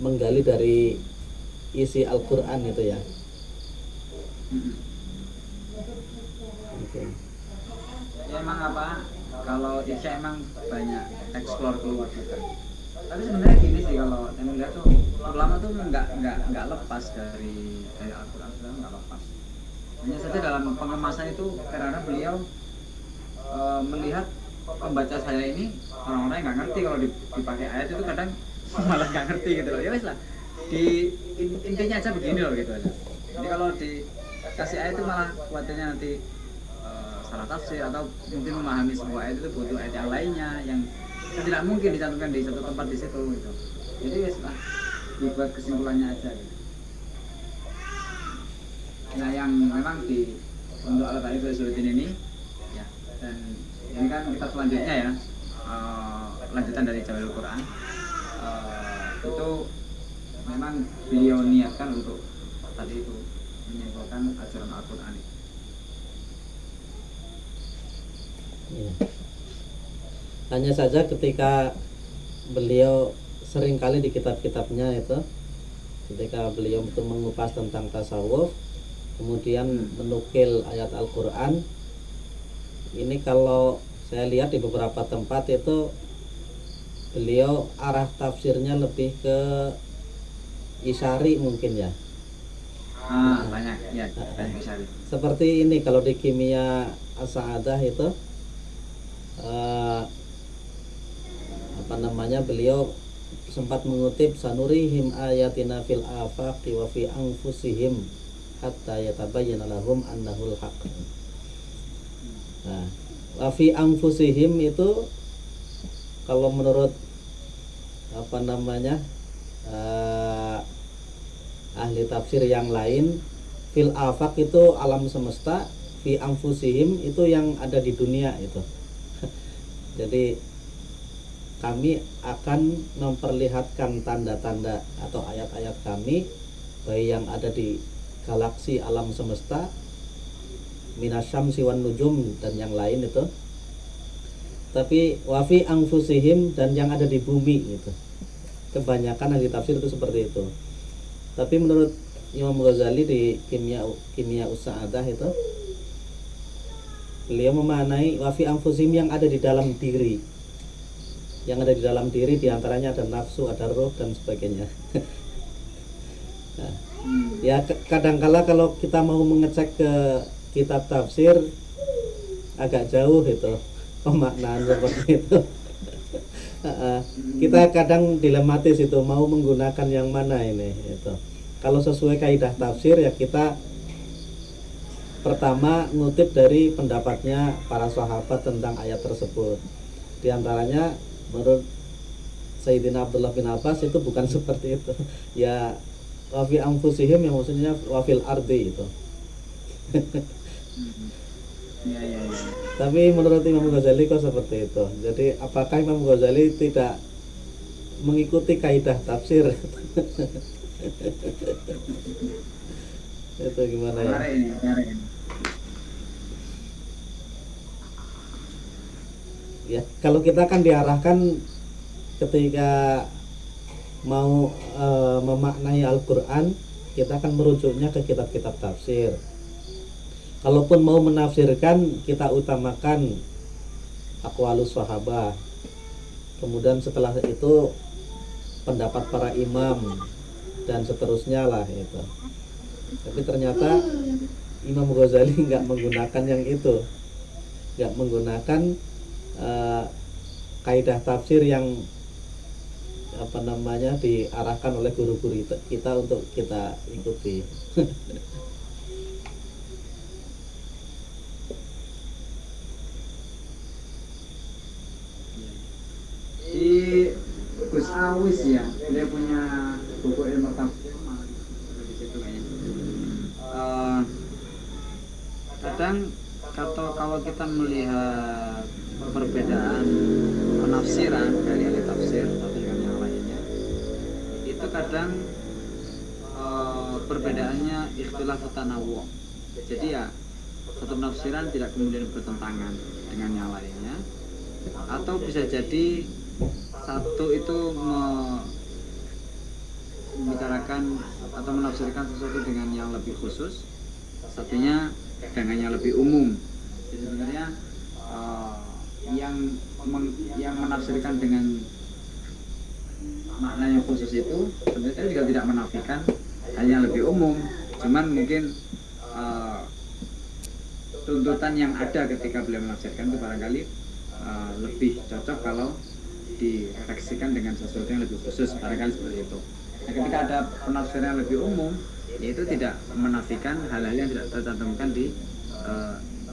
menggali dari isi Al-Quran itu ya. Oke. Ya emang apa, kalau Isya emang banyak explore keluar juga. Tapi sebenarnya gini sih, kalau yang melihat tuh ulama tuh nggak lepas dari Al-Quran, nggak lepas. Hanya saja dalam pengemasan itu karena beliau melihat pembaca saya ini orang-orang yang nggak ngerti kalau dipakai ayat itu kadang malah nggak ngerti gitu loh. Ya wes lah, intinya aja begini loh gitu aja. Jadi kalau dikasih ayat itu malah khawatirnya nanti salah tafsir atau mungkin memahami sebuah ayat itu butuh ayat yang lainnya yang tidak mungkin dicantumkan di satu tempat di situ gitu. Jadi wes lah, dibuat kesimpulannya aja gitu. Nah yang memang di untuk Al-Baqi Sulutin ini ya, dan ini kan kita selanjutnya ya, lanjutan dari Jawahirul Quran, itu memang beliau niatkan untuk tadi itu menyimpulkan ajaran Al-Quran. Ya. Hanya saja ketika beliau seringkali di kitab-kitabnya itu, ketika beliau itu mengupas tentang tasawuf, kemudian menukil ayat Al-Quran, ini kalau saya lihat di beberapa tempat itu beliau arah tafsirnya lebih ke isyari mungkin ya. Banyak ya, banyak isyari. Seperti ini kalau di Kimia As-Sa'adah itu beliau sempat mengutip sanurihim ayatina fil afaqi wa fi anfusihim hatta yatabayyana lahum annahul haq. Nah, wa fi anfusihim itu kalau menurut ahli tafsir yang lain, fil afaq itu alam semesta, fi anfusihim itu yang ada di dunia itu. Jadi kami akan memperlihatkan tanda-tanda atau ayat-ayat kami baik yang ada di galaksi alam semesta, minasyamsi wan nujum dan yang lain itu. Tapi wafi anfusihim dan yang ada di bumi itu. Kebanyakan ahli tafsir itu seperti itu. Tapi menurut Imam Ghazali di Kimia Us-Sa'adah itu, beliau memaknai wafi anfusihim yang ada di dalam diri. Yang ada di dalam diri diantaranya ada nafsu, ada roh dan sebagainya. Nah, ya kadangkala kalau kita mau mengecek ke kitab tafsir agak jauh itu pemaknaan seperti itu. Kita kadang dilematis itu mau menggunakan yang mana ini itu. Kalau sesuai kaidah tafsir ya kita pertama ngutip dari pendapatnya para sahabat tentang ayat tersebut. Di antaranya menurut Sayyidina Abdullah bin Abbas itu bukan seperti itu. Ya wafi anfusihim yang maksudnya wafil ardi itu. Ya. Tapi menurut Imam Ghazali kok seperti itu. Jadi apakah Imam Ghazali tidak mengikuti kaidah tafsir? Itu gimana ya? Ini. Ya, kalau kita kan diarahkan ketika mau memaknai Al-Quran, kita akan merujuknya ke kitab-kitab tafsir. Kalaupun mau menafsirkan, kita utamakan aqwalus sahabah. Kemudian setelah itu pendapat para imam dan seterusnya lah itu. Tapi ternyata Imam Ghazali nggak menggunakan yang itu, nggak menggunakan kaidah tafsir yang diarahkan oleh guru-guru kita untuk kita ikuti. Di Gus Awis ya, dia punya buku ilmu tafsir di situ kayaknya. Kadang kalau kita melihat perbedaan penafsiran dari ahli tafsir atau yang lainnya, itu kadang perbedaannya ikhtilaf tanawwu. Jadi ya satu penafsiran tidak kemudian bertentangan dengan yang lainnya, atau bisa jadi satu itu membicarakan atau menafsirkan sesuatu dengan yang lebih khusus, satunya dengan yang lebih umum. Jadi sebenarnya yang menafsirkan dengan makna yang khusus itu sebenarnya juga tidak menafikan hal yang lebih umum, cuman mungkin tuntutan yang ada ketika beliau menafsirkan itu barangkali lebih cocok kalau direfleksikan dengan sesuatu yang lebih khusus, barangkali seperti itu. Nah, ketika ada penafsiran yang lebih umum, yaitu tidak menafikan hal-hal yang tidak tercantumkan di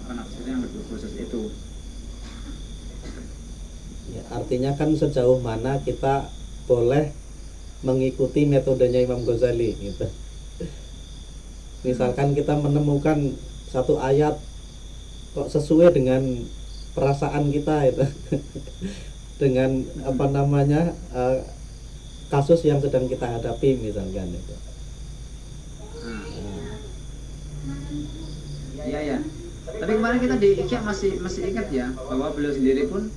penafsiran yang lebih khusus itu. Ya, artinya kan sejauh mana kita boleh mengikuti metodenya Imam Ghazali gitu. Misalkan kita menemukan satu ayat kok sesuai dengan perasaan kita itu dengan apa namanya kasus yang sedang kita hadapi misalkan itu. Iya ya. Tapi kemarin kita di IKIA masih ingat ya bahwa beliau sendiri pun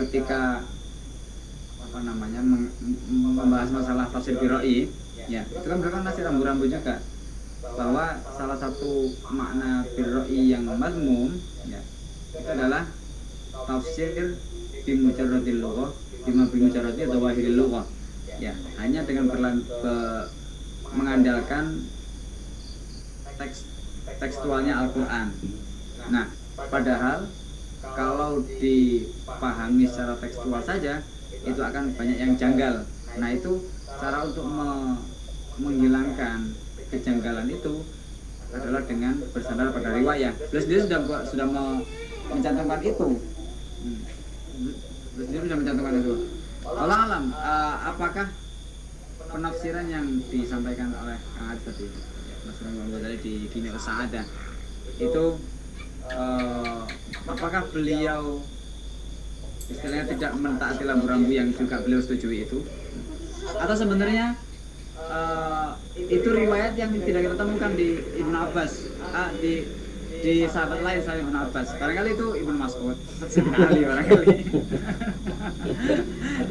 ketika apa namanya membahas masalah tafsir biroi, ya itu kan beliau kan masih rambu-rambu juga bahwa salah satu makna biroi yang mazmum ya itu adalah tafsir bimujarradil lughah bima bimujarradi zawahiril lughah, ya hanya dengan mengandalkan tekstualnya Al-Quran. Nah, padahal kalau dipahami secara tekstual saja itu akan banyak yang janggal. Nah, itu cara untuk menghilangkan kejanggalan itu adalah dengan bersandar pada riwayah. Beliau sendiri sudah mencantumkan itu. Beliau sendiri sudah mencantumkan itu. Allah alam, apakah penafsiran yang disampaikan oleh Kang Adit tadi, Mas Imam Ghazali di Gini Sa'adah itu apakah beliau istilahnya tidak mentaati rambu-rambu yang juga beliau setujui itu, atau sebenarnya itu riwayat yang tidak kita temukan di Ibnu Abbas, di sahabat lain selain Ibnu Abbas, barangkali itu Ibnu Mas'ud, sekali barangkali.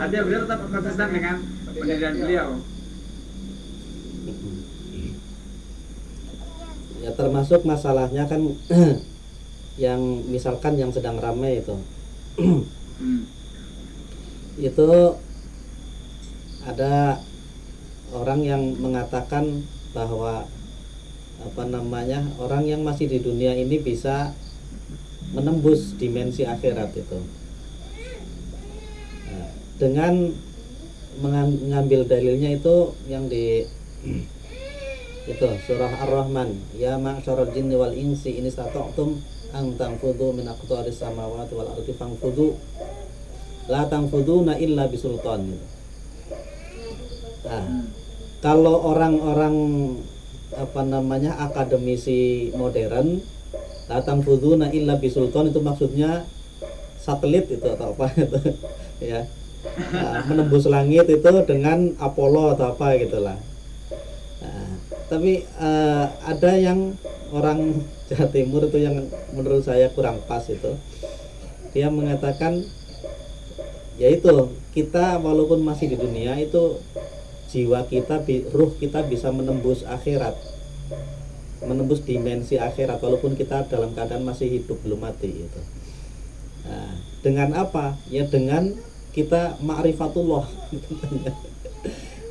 Artinya beliau tetap konsisten dengan pendirian beliau. Ya termasuk masalahnya kan yang misalkan yang sedang ramai itu itu ada orang yang mengatakan bahwa apa namanya orang yang masih di dunia ini bisa menembus dimensi akhirat itu dengan mengambil dalilnya itu yang di itu surah Ar-Rahman, ya ma'syaral jinni wal insi in istata'tum an tanfudhu min aqtaris samawati wal ardi fanfudhu la tanfuduna illa bisultan. Nah, kalau orang-orang apa namanya akademisi modern, la tanfuduna illa bisultan itu maksudnya satelit itu atau apa itu ya. Nah, menembus langit itu dengan Apollo atau apa gitulah. Nah, tapi ada yang orang Jawa Timur itu yang menurut saya kurang pas itu. Dia mengatakan yaitu kita walaupun masih di dunia itu jiwa kita, ruh kita bisa menembus akhirat, menembus dimensi akhirat walaupun kita dalam keadaan masih hidup belum mati itu. Nah, dengan apa? Ya dengan kita ma'rifatullah.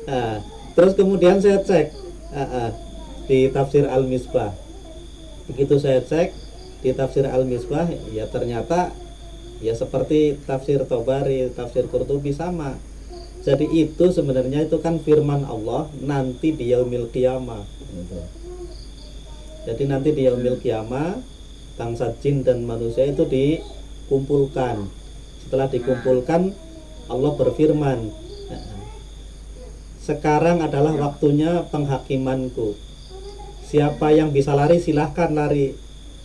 Nah, terus kemudian saya cek di tafsir Al-Misbah. Begitu saya cek di tafsir Al-Misbah, ya ternyata ya seperti tafsir Tabari, tafsir Qurtubi sama. Jadi itu sebenarnya itu kan firman Allah nanti di yaumil qiyamah gitu. Jadi nanti di yaumil qiyamah bangsa jin dan manusia itu dikumpulkan. Setelah dikumpulkan Allah berfirman, sekarang adalah waktunya penghakimanku. Siapa yang bisa lari silahkan lari,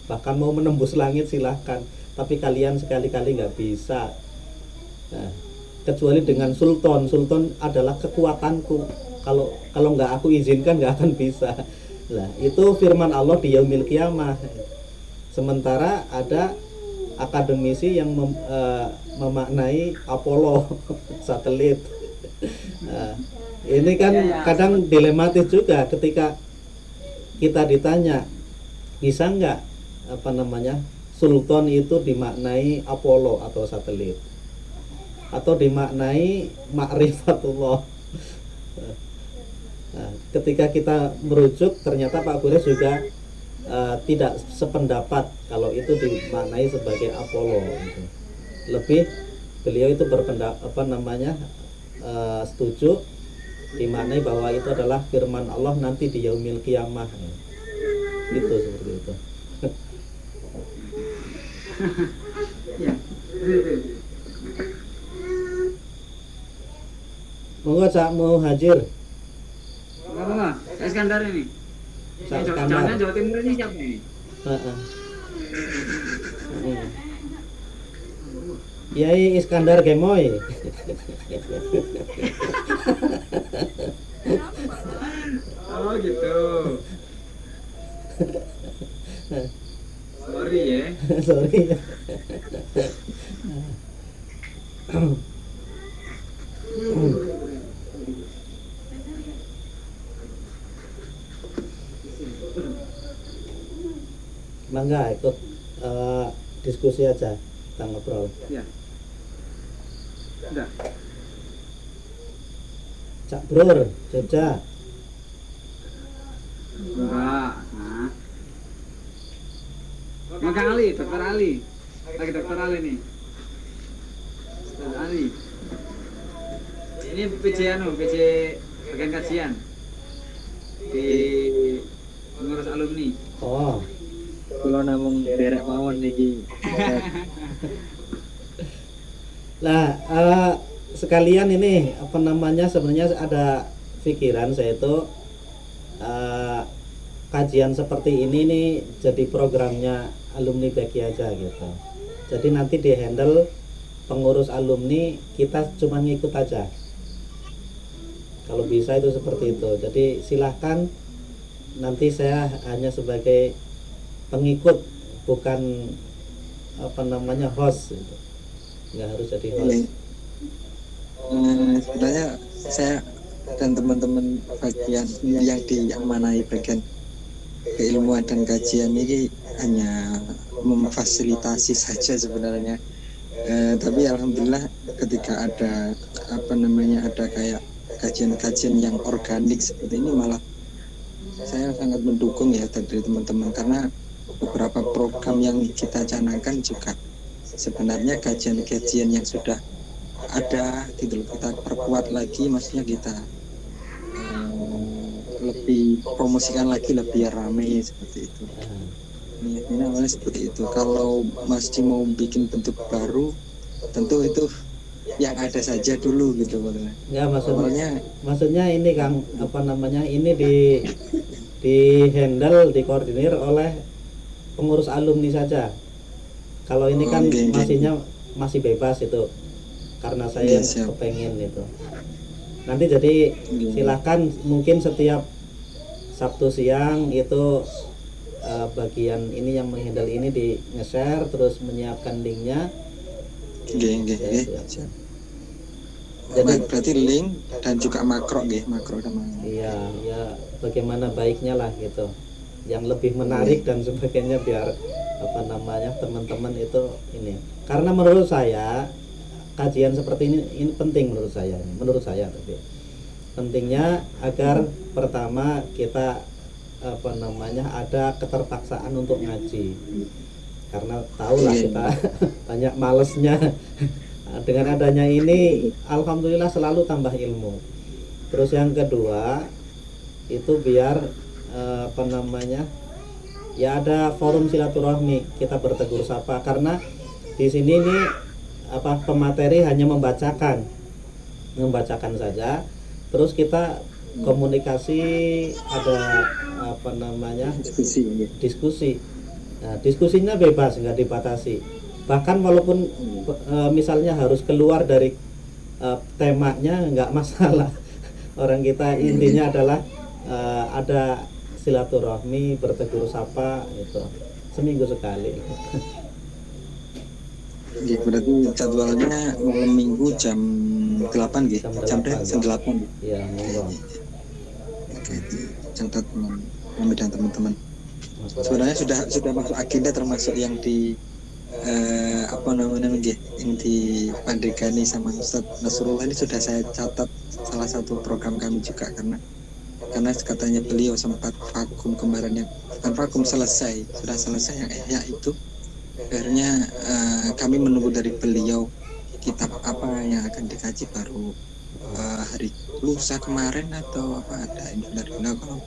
bahkan mau menembus langit silahkan, tapi kalian sekali-kali nggak bisa. Nah, kecuali dengan sultan. Sultan adalah kekuatanku. Kalau nggak aku izinkan nggak akan bisa. Nah, itu firman Allah di yaumil qiyamah. Sementara ada akademisi yang memaknai Apollo satelit. Nah, ini kan kadang dilematis juga ketika kita ditanya bisa nggak sultan itu dimaknai Apollo atau satelit atau dimaknai ma'rifatullah. Nah, ketika kita merujuk ternyata Pak Gures juga tidak sependapat kalau itu dimaknai sebagai Apollo gitu. Lebih beliau itu setuju dimaknai bahwa itu adalah firman Allah nanti di yaumil qiyamah. Gitu seperti itu. Ya. Monggo Cak Muhajir. Apa? Iskandar ini. Cak Jangan Iskandar. Jawa Timur ini siapa ini? Heeh. Yai Iskandar Gemoy. Oh gitu. Sorry ya. Sorry. Mangga ikut diskusi aja, kita ngobrol. Ya. Udah. Cak Brur, Jogja. Enggak. Nah. Kang Ali, Dokter Ali. Lagi Dokter Ali nih. Dokter Ali. Ini PJ bagian kajian di pengurus alumni. Oh, Kalau namung derek mawon niki. nah sekalian ini sebenarnya ada pikiran saya itu kajian seperti ini nih jadi programnya alumni bagi aja gitu. Jadi nanti di handle pengurus alumni, kita cuma ngikut aja. Kalau bisa itu seperti itu. Jadi silahkan, nanti saya hanya sebagai pengikut, bukan host gitu. Nggak harus jadi host. Sebenarnya saya dan teman-teman bagian yang diamanai bagian keilmuan dan kajian ini hanya memfasilitasi saja sebenarnya. Tapi alhamdulillah ketika ada ada kayak kajian-kajian yang organik seperti ini, malah saya sangat mendukung ya dari teman-teman, karena beberapa program yang kita canangkan juga sebenarnya kajian-kajian yang sudah ada gitu loh, kita perkuat lagi, maksudnya kita lebih promosikan lagi, lebih ramai seperti itu. Ini awalnya seperti itu. Kalau masih mau bikin bentuk baru, tentu itu yang ada saja dulu gitu. Ya, Awalnya maksudnya ini Kang, ini di handle, dikoordinir oleh pengurus alumni saja. Kalau ini kan masih bebas itu, karena saya kepengen itu. Nanti jadi silahkan, mungkin setiap Sabtu siang itu bagian ini yang menghandle ini di nge-share, terus menyiapkan linknya. Jadi berarti link dan juga makro sama. Iya, ya bagaimana baiknya lah gitu. Yang lebih menarik dan sebagainya, biar teman-teman itu ini. Karena menurut saya kajian seperti ini penting menurut saya tapi pentingnya agar pertama kita ada keterpaksaan untuk ngaji, karena tahulah kita banyak malesnya. Dengan adanya ini alhamdulillah selalu tambah ilmu. Terus yang kedua itu biar ya ada forum silaturahmi, kita bertegur sapa, karena di sini nih pemateri hanya membacakan saja, terus kita komunikasi, ada diskusi. Nah, diskusinya bebas, nggak dibatasi. Bahkan walaupun misalnya harus keluar dari temanya, nggak masalah. Orang kita intinya adalah ada silaturahmi, bertegur sapa itu seminggu sekali. Nggih, berarti jadwalnya malam minggu jam 8 nggih. Jam Jam 8. Iya, monggo. Oke, catat Mami dan teman-teman. Sebenarnya sudah masuk agenda, termasuk yang di apa namanya nggih, yang di Pandegani sama Ustadz Nasrullah ini sudah saya catat salah satu program kami juga, karena katanya beliau sempat vakum kemarin, yang bukan vakum, sudah selesai yang ihya itu. Akhirnya kami menunggu dari beliau kitab apa yang akan dikaji, baru hari lusa kemarin atau apa ada info dari beliau kalau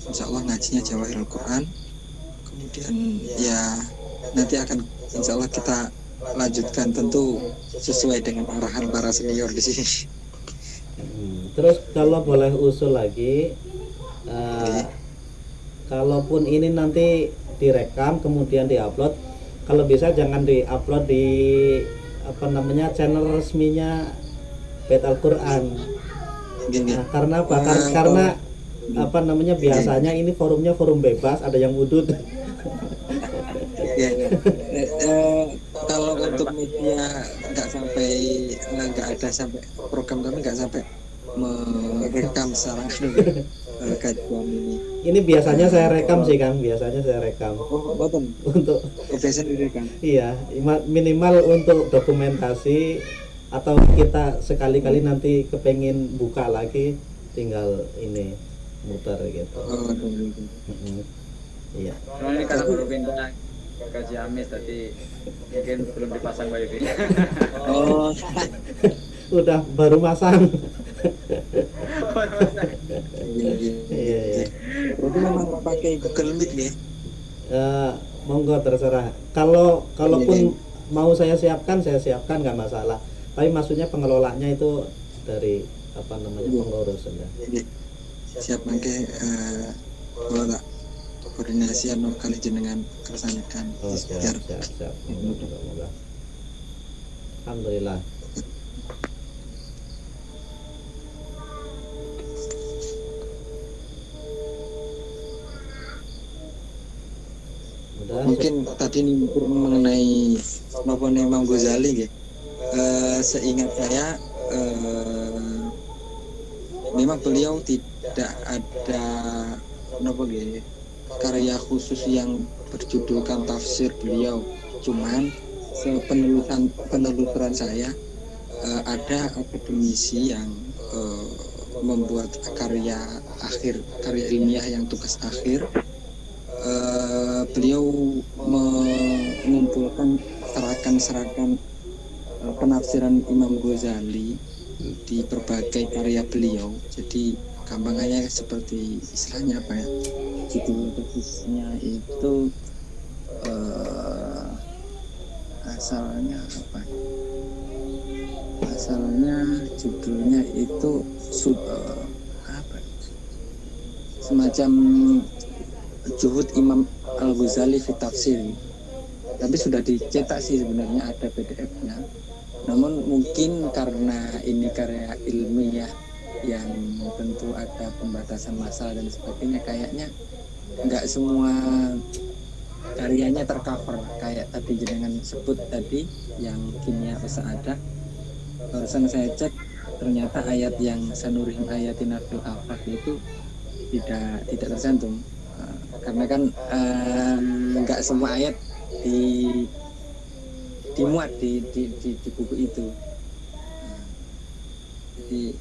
insya Allah ngajinya Jawahirul Quran. Kemudian ya nanti akan insya Allah kita lanjutkan, tentu sesuai dengan arahan para senior di sini. Terus kalau boleh usul lagi, kalaupun ini nanti direkam kemudian diupload, kalau bisa jangan diupload di apa namanya channel resminya Bait Al-Quran. Nah, karena apa? Karena apa namanya, biasanya ini forumnya forum bebas, ada yang udut. Ya. Kalau untuk media nggak ada sampai program kami nggak sampai merekam secara kajian ini. Ini biasanya saya rekam sih Kang, biasanya saya rekam. Oh, betul. Untuk Biasa direkam. iya, minimal untuk dokumentasi, atau kita sekali-kali nanti kepengin buka lagi tinggal ini muter gitu. Oh, betul. Iya. Nah, ini karena baru pindah ke Ciamis, tadi mungkin belum dipasang wifi. Oh, Udah baru masang. iya. Iya. Berarti memang pakai Google Meet ya? Monggo terserah. Kalaupun mau saya siapkan nggak masalah. Tapi maksudnya pengelolanya itu dari apa namanya, pengurus ya. Siap mangke kalau tak koordinasi anu kali jenengan kersanakan. Oh, siap. Moga-moga. Alhamdulillah. Mungkin tadi nih mengenai maupun Imam Ghazali ya. Seingat saya memang beliau tidak ada karya khusus yang berjudulkan tafsir beliau. Cuman penelusuran saya ada akademisi yang membuat karya ilmiah yang tugas akhir. Beliau mengumpulkan serakan penafsiran Imam Ghazali di berbagai karya beliau. Jadi gampangannya seperti istilahnya apa ya, judul khususnya itu asalnya judulnya itu semacam Juhud Imam Al-Ghazali fi Tafsir. Tapi sudah dicetak sih sebenarnya, ada PDF-nya. Namun mungkin karena ini karya ilmiah yang tentu ada pembatasan masalah dan sebagainya, kayaknya nggak semua karyanya tercover. Kayak tadi jenengan sebut tadi yang kimia ada. Barusan saya cek, ternyata ayat yang sanurihim ayatina fil afaq itu tidak tercantum. Karena kan nggak semua ayat dimuat di buku itu. Jadi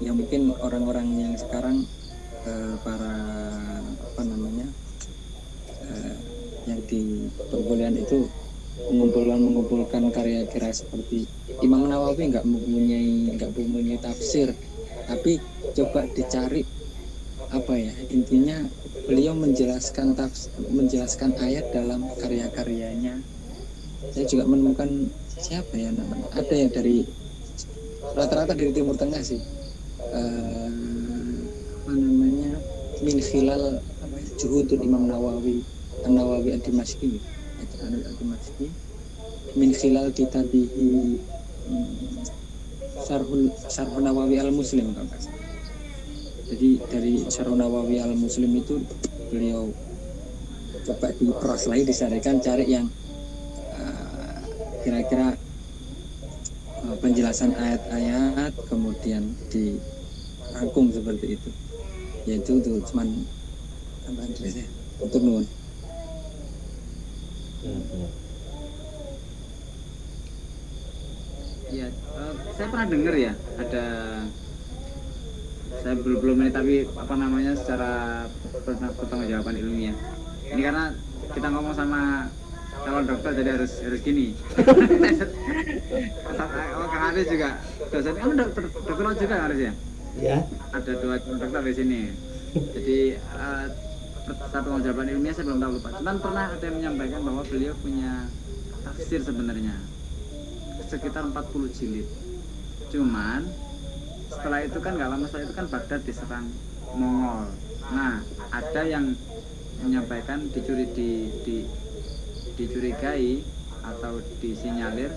ya mungkin orang-orang yang sekarang para yang di perkuliahan itu mengumpulkan karya-karya seperti Imam Nawawi nggak mempunyai tafsir, tapi coba dicari intinya beliau menjelaskan ayat dalam karya-karyanya. Saya juga menemukan siapa ya namanya, ada yang dari rata-rata dari Timur Tengah sih, min khilal Juhudul Imam Nawawi ad-Dimashqi, min khilal kitabihi Syarh Nawawi al-Muslim. Jadi dari Syarh Nawawi al-Muslim itu beliau coba diperas lagi, disarikan, cari yang kira-kira penjelasan ayat-ayat kemudian dirangkum seperti itu, yaitu tuh cuman apa ya, untuk nuwun. Ya, saya pernah dengar ya, saya belum ini tapi apa namanya secara pertanggungjawaban ilmiah. Ini karena kita ngomong sama calon dokter jadi harus gini. Kalau Kang Aris juga dosen, kamu dokter juga harus ya? Ya. Ada 2 dokter di sini. Jadi satu jawaban ilmiah saya belum tahu, lupa. Cuman pernah ada yang menyampaikan bahwa beliau punya tafsir sebenarnya sekitar 40 jilid. Cuman setelah itu kan nggak lama setelah itu kan Baghdad diserang Mongol. Nah, ada yang menyampaikan dicurigai atau disinyalir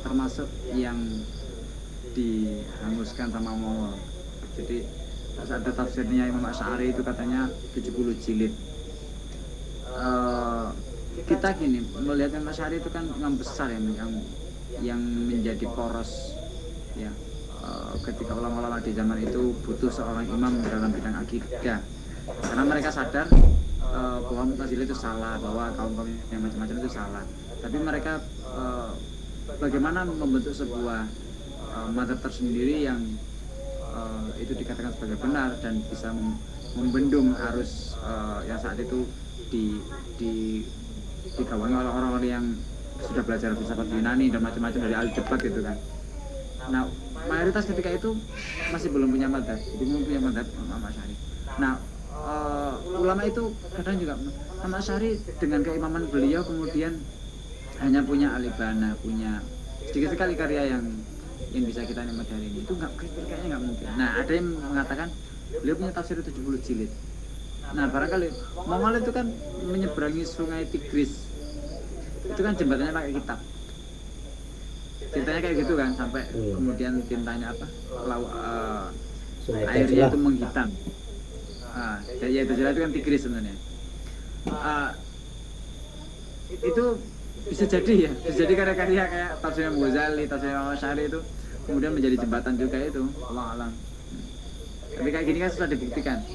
termasuk yang dihanguskan sama Mongol. Jadi ada tafsirnya Imam Asy'ari itu katanya 70 jilid. Kita gini melihat Imam Asy'ari itu kan imam besar ya, yang menjadi poros ya. Ketika ulama-ulama di zaman itu butuh seorang imam dalam bidang akidah, karena mereka sadar bahwa Mu'tazilah itu salah, bahwa kaum-kaum yang macam-macam itu salah. Tapi mereka bagaimana membentuk sebuah mazhab tersendiri yang itu dikatakan sebagai benar dan bisa membendung arus yang saat itu digawangi oleh orang-orang yang sudah belajar filsafat Yunani dan macam-macam dari ahli debat gitu kan. Nah, mayoritas ketika itu masih belum punya mazhab, jadi belum punya mazhab Imam Asy'ari. Nah, ulama itu kadang juga Imam Asy'ari dengan keimaman beliau kemudian hanya punya alibana, punya sedikit sekali karya yang bisa kita nikmati hari ini. Itu kayaknya nggak mungkin. Nah, ada yang mengatakan beliau punya tafsir 70 jilid. Nah, barangkali Mongol itu kan menyeberangi sungai Tigris. Itu kan jembatannya pakai kitab. Ceritanya kayak gitu kan, sampai kemudian tintanya apa? Airnya itu menghitam. Ya itu jelas itu kan Tigris sebenarnya. Itu bisa jadi ya, bisa jadi karya-karya kayak tafsir Imam Ghazali, tafsir Imam Asy'ari itu kemudian menjadi jembatan juga itu, Allah alam. Tapi kayak gini kan sudah dibuktikan.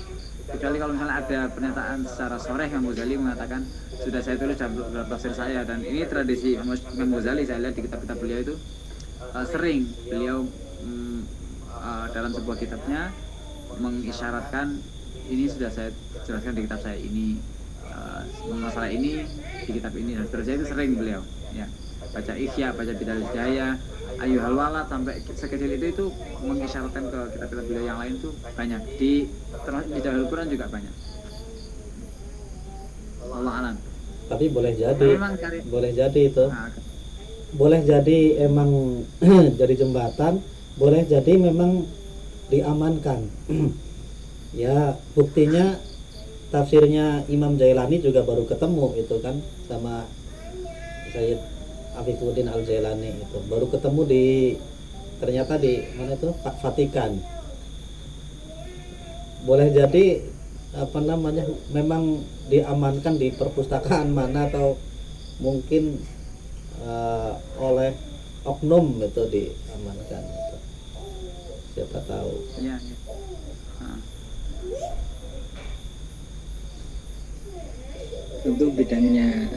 Kecuali kalau misalnya ada pernyataan secara sharih Imam Ghazali mengatakan sudah saya tulis dalam tafsir saya, dan ini tradisi Imam Ghazali, saya lihat di kitab-kitab beliau itu sering beliau dalam sebuah kitabnya mengisyaratkan ini sudah saya jelaskan di kitab saya ini, masalah ini di kitab ini dan seterusnya. Itu sering beliau ya, baca Ihya, baca Bidayah Jaya, Ayyuhal Walad, sampai sekecil itu mengisyaratkan ke kitab-kitab beliau yang lain tuh banyak, di Jawahirul Quran juga banyak. Allah alam. Tapi boleh jadi itu boleh jadi emang jadi jembatan, boleh jadi memang diamankan. Ya, buktinya tafsirnya Imam Jailani juga baru ketemu itu kan sama Sayyid Afifuddin Al-Jailani, itu baru ketemu ternyata di mana itu, Vatikan. Boleh jadi apa namanya memang diamankan di perpustakaan mana, atau mungkin oleh oknum itu diamankan itu. Siapa tahu. Ya. Tentu bidangnya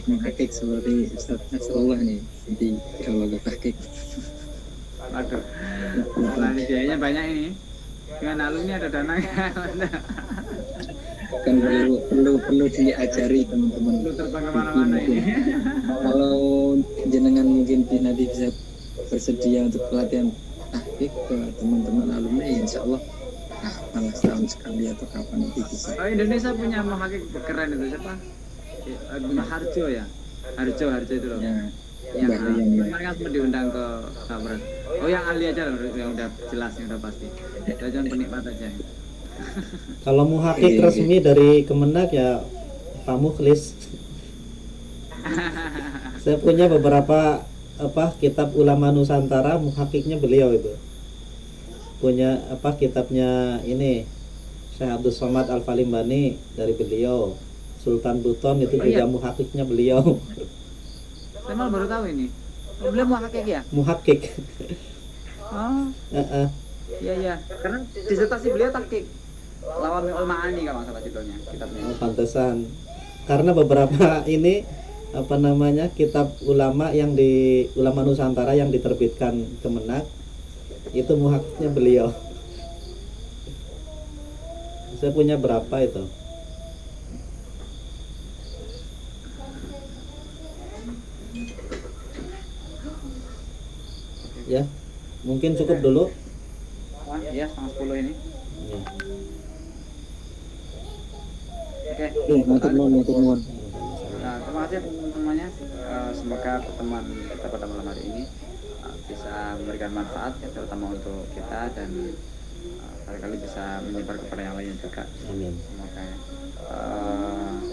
muhakik seperti Ustaz Nasrullah nih, jadi kalau muhakik. Waduh, nah biayanya banyak ini. Dengan alumni ada dananya. Kan perlu diajari teman-teman. Perlu terbang kemana-mana ini. Kalau jenengan mungkin nanti bisa bersedia untuk pelatihan tahqiq ke teman-teman alumni, insya Allah malah setahun sekali atau kapan nanti bisa. Indonesia punya muhakik keren itu siapa? Harjo ya. Harjo itu loh. Ya. Yang mereka sempat diundang ke Kabret. Oh, yang ahli aja loh, yang udah jelas, yang udah pasti. Kita jangan penikmat aja. Kalau muhakik resmi dari Kemenak ya Pak Mukhlis. Saya punya beberapa kitab ulama Nusantara, muhakiknya beliau itu. Punya kitabnya ini Syekh Abdul Somad Al-Falimbani dari beliau. Sultan Buton itu juga muhakiknya beliau. Saya malah baru tahu ini. Oh, beliau muhakkik ya? Muhakkik. Oh, Heeh. iya iya. Karena disertasi beliau tahqiq. Lawami'ul Ma'ani kalau nggak salah judulnya kitabnya. Oh, pantesan. Karena beberapa ini apa namanya kitab ulama yang di ulama Nusantara yang diterbitkan Kemenak itu muhakkiknya beliau. Saya punya berapa itu? Ya, mungkin cukup dulu. Wah, iya 9:30 ini. Ya. Oke. matur nuwun. Nah, terima kasih teman-temannya. Semoga pertemuan kita pada malam hari ini bisa memberikan manfaat ya, terutama untuk kita dan barangkali bisa menyebar kepada yang lainnya juga. Amin. Semoga ya.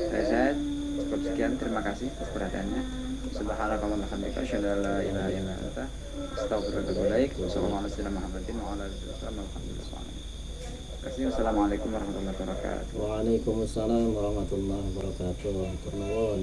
Dari saya cukup sekian. Terima kasih atas perhatiannya. Subhanakallahumma wa bihamdika asyhadu an la ilaha illa anta astaghfiruka wa atubu ilaik. Wassalamualaikum warahmatullahi wabarakatuh. Waalaikumsalam warahmatullahi wabarakatuh. Turnuwun.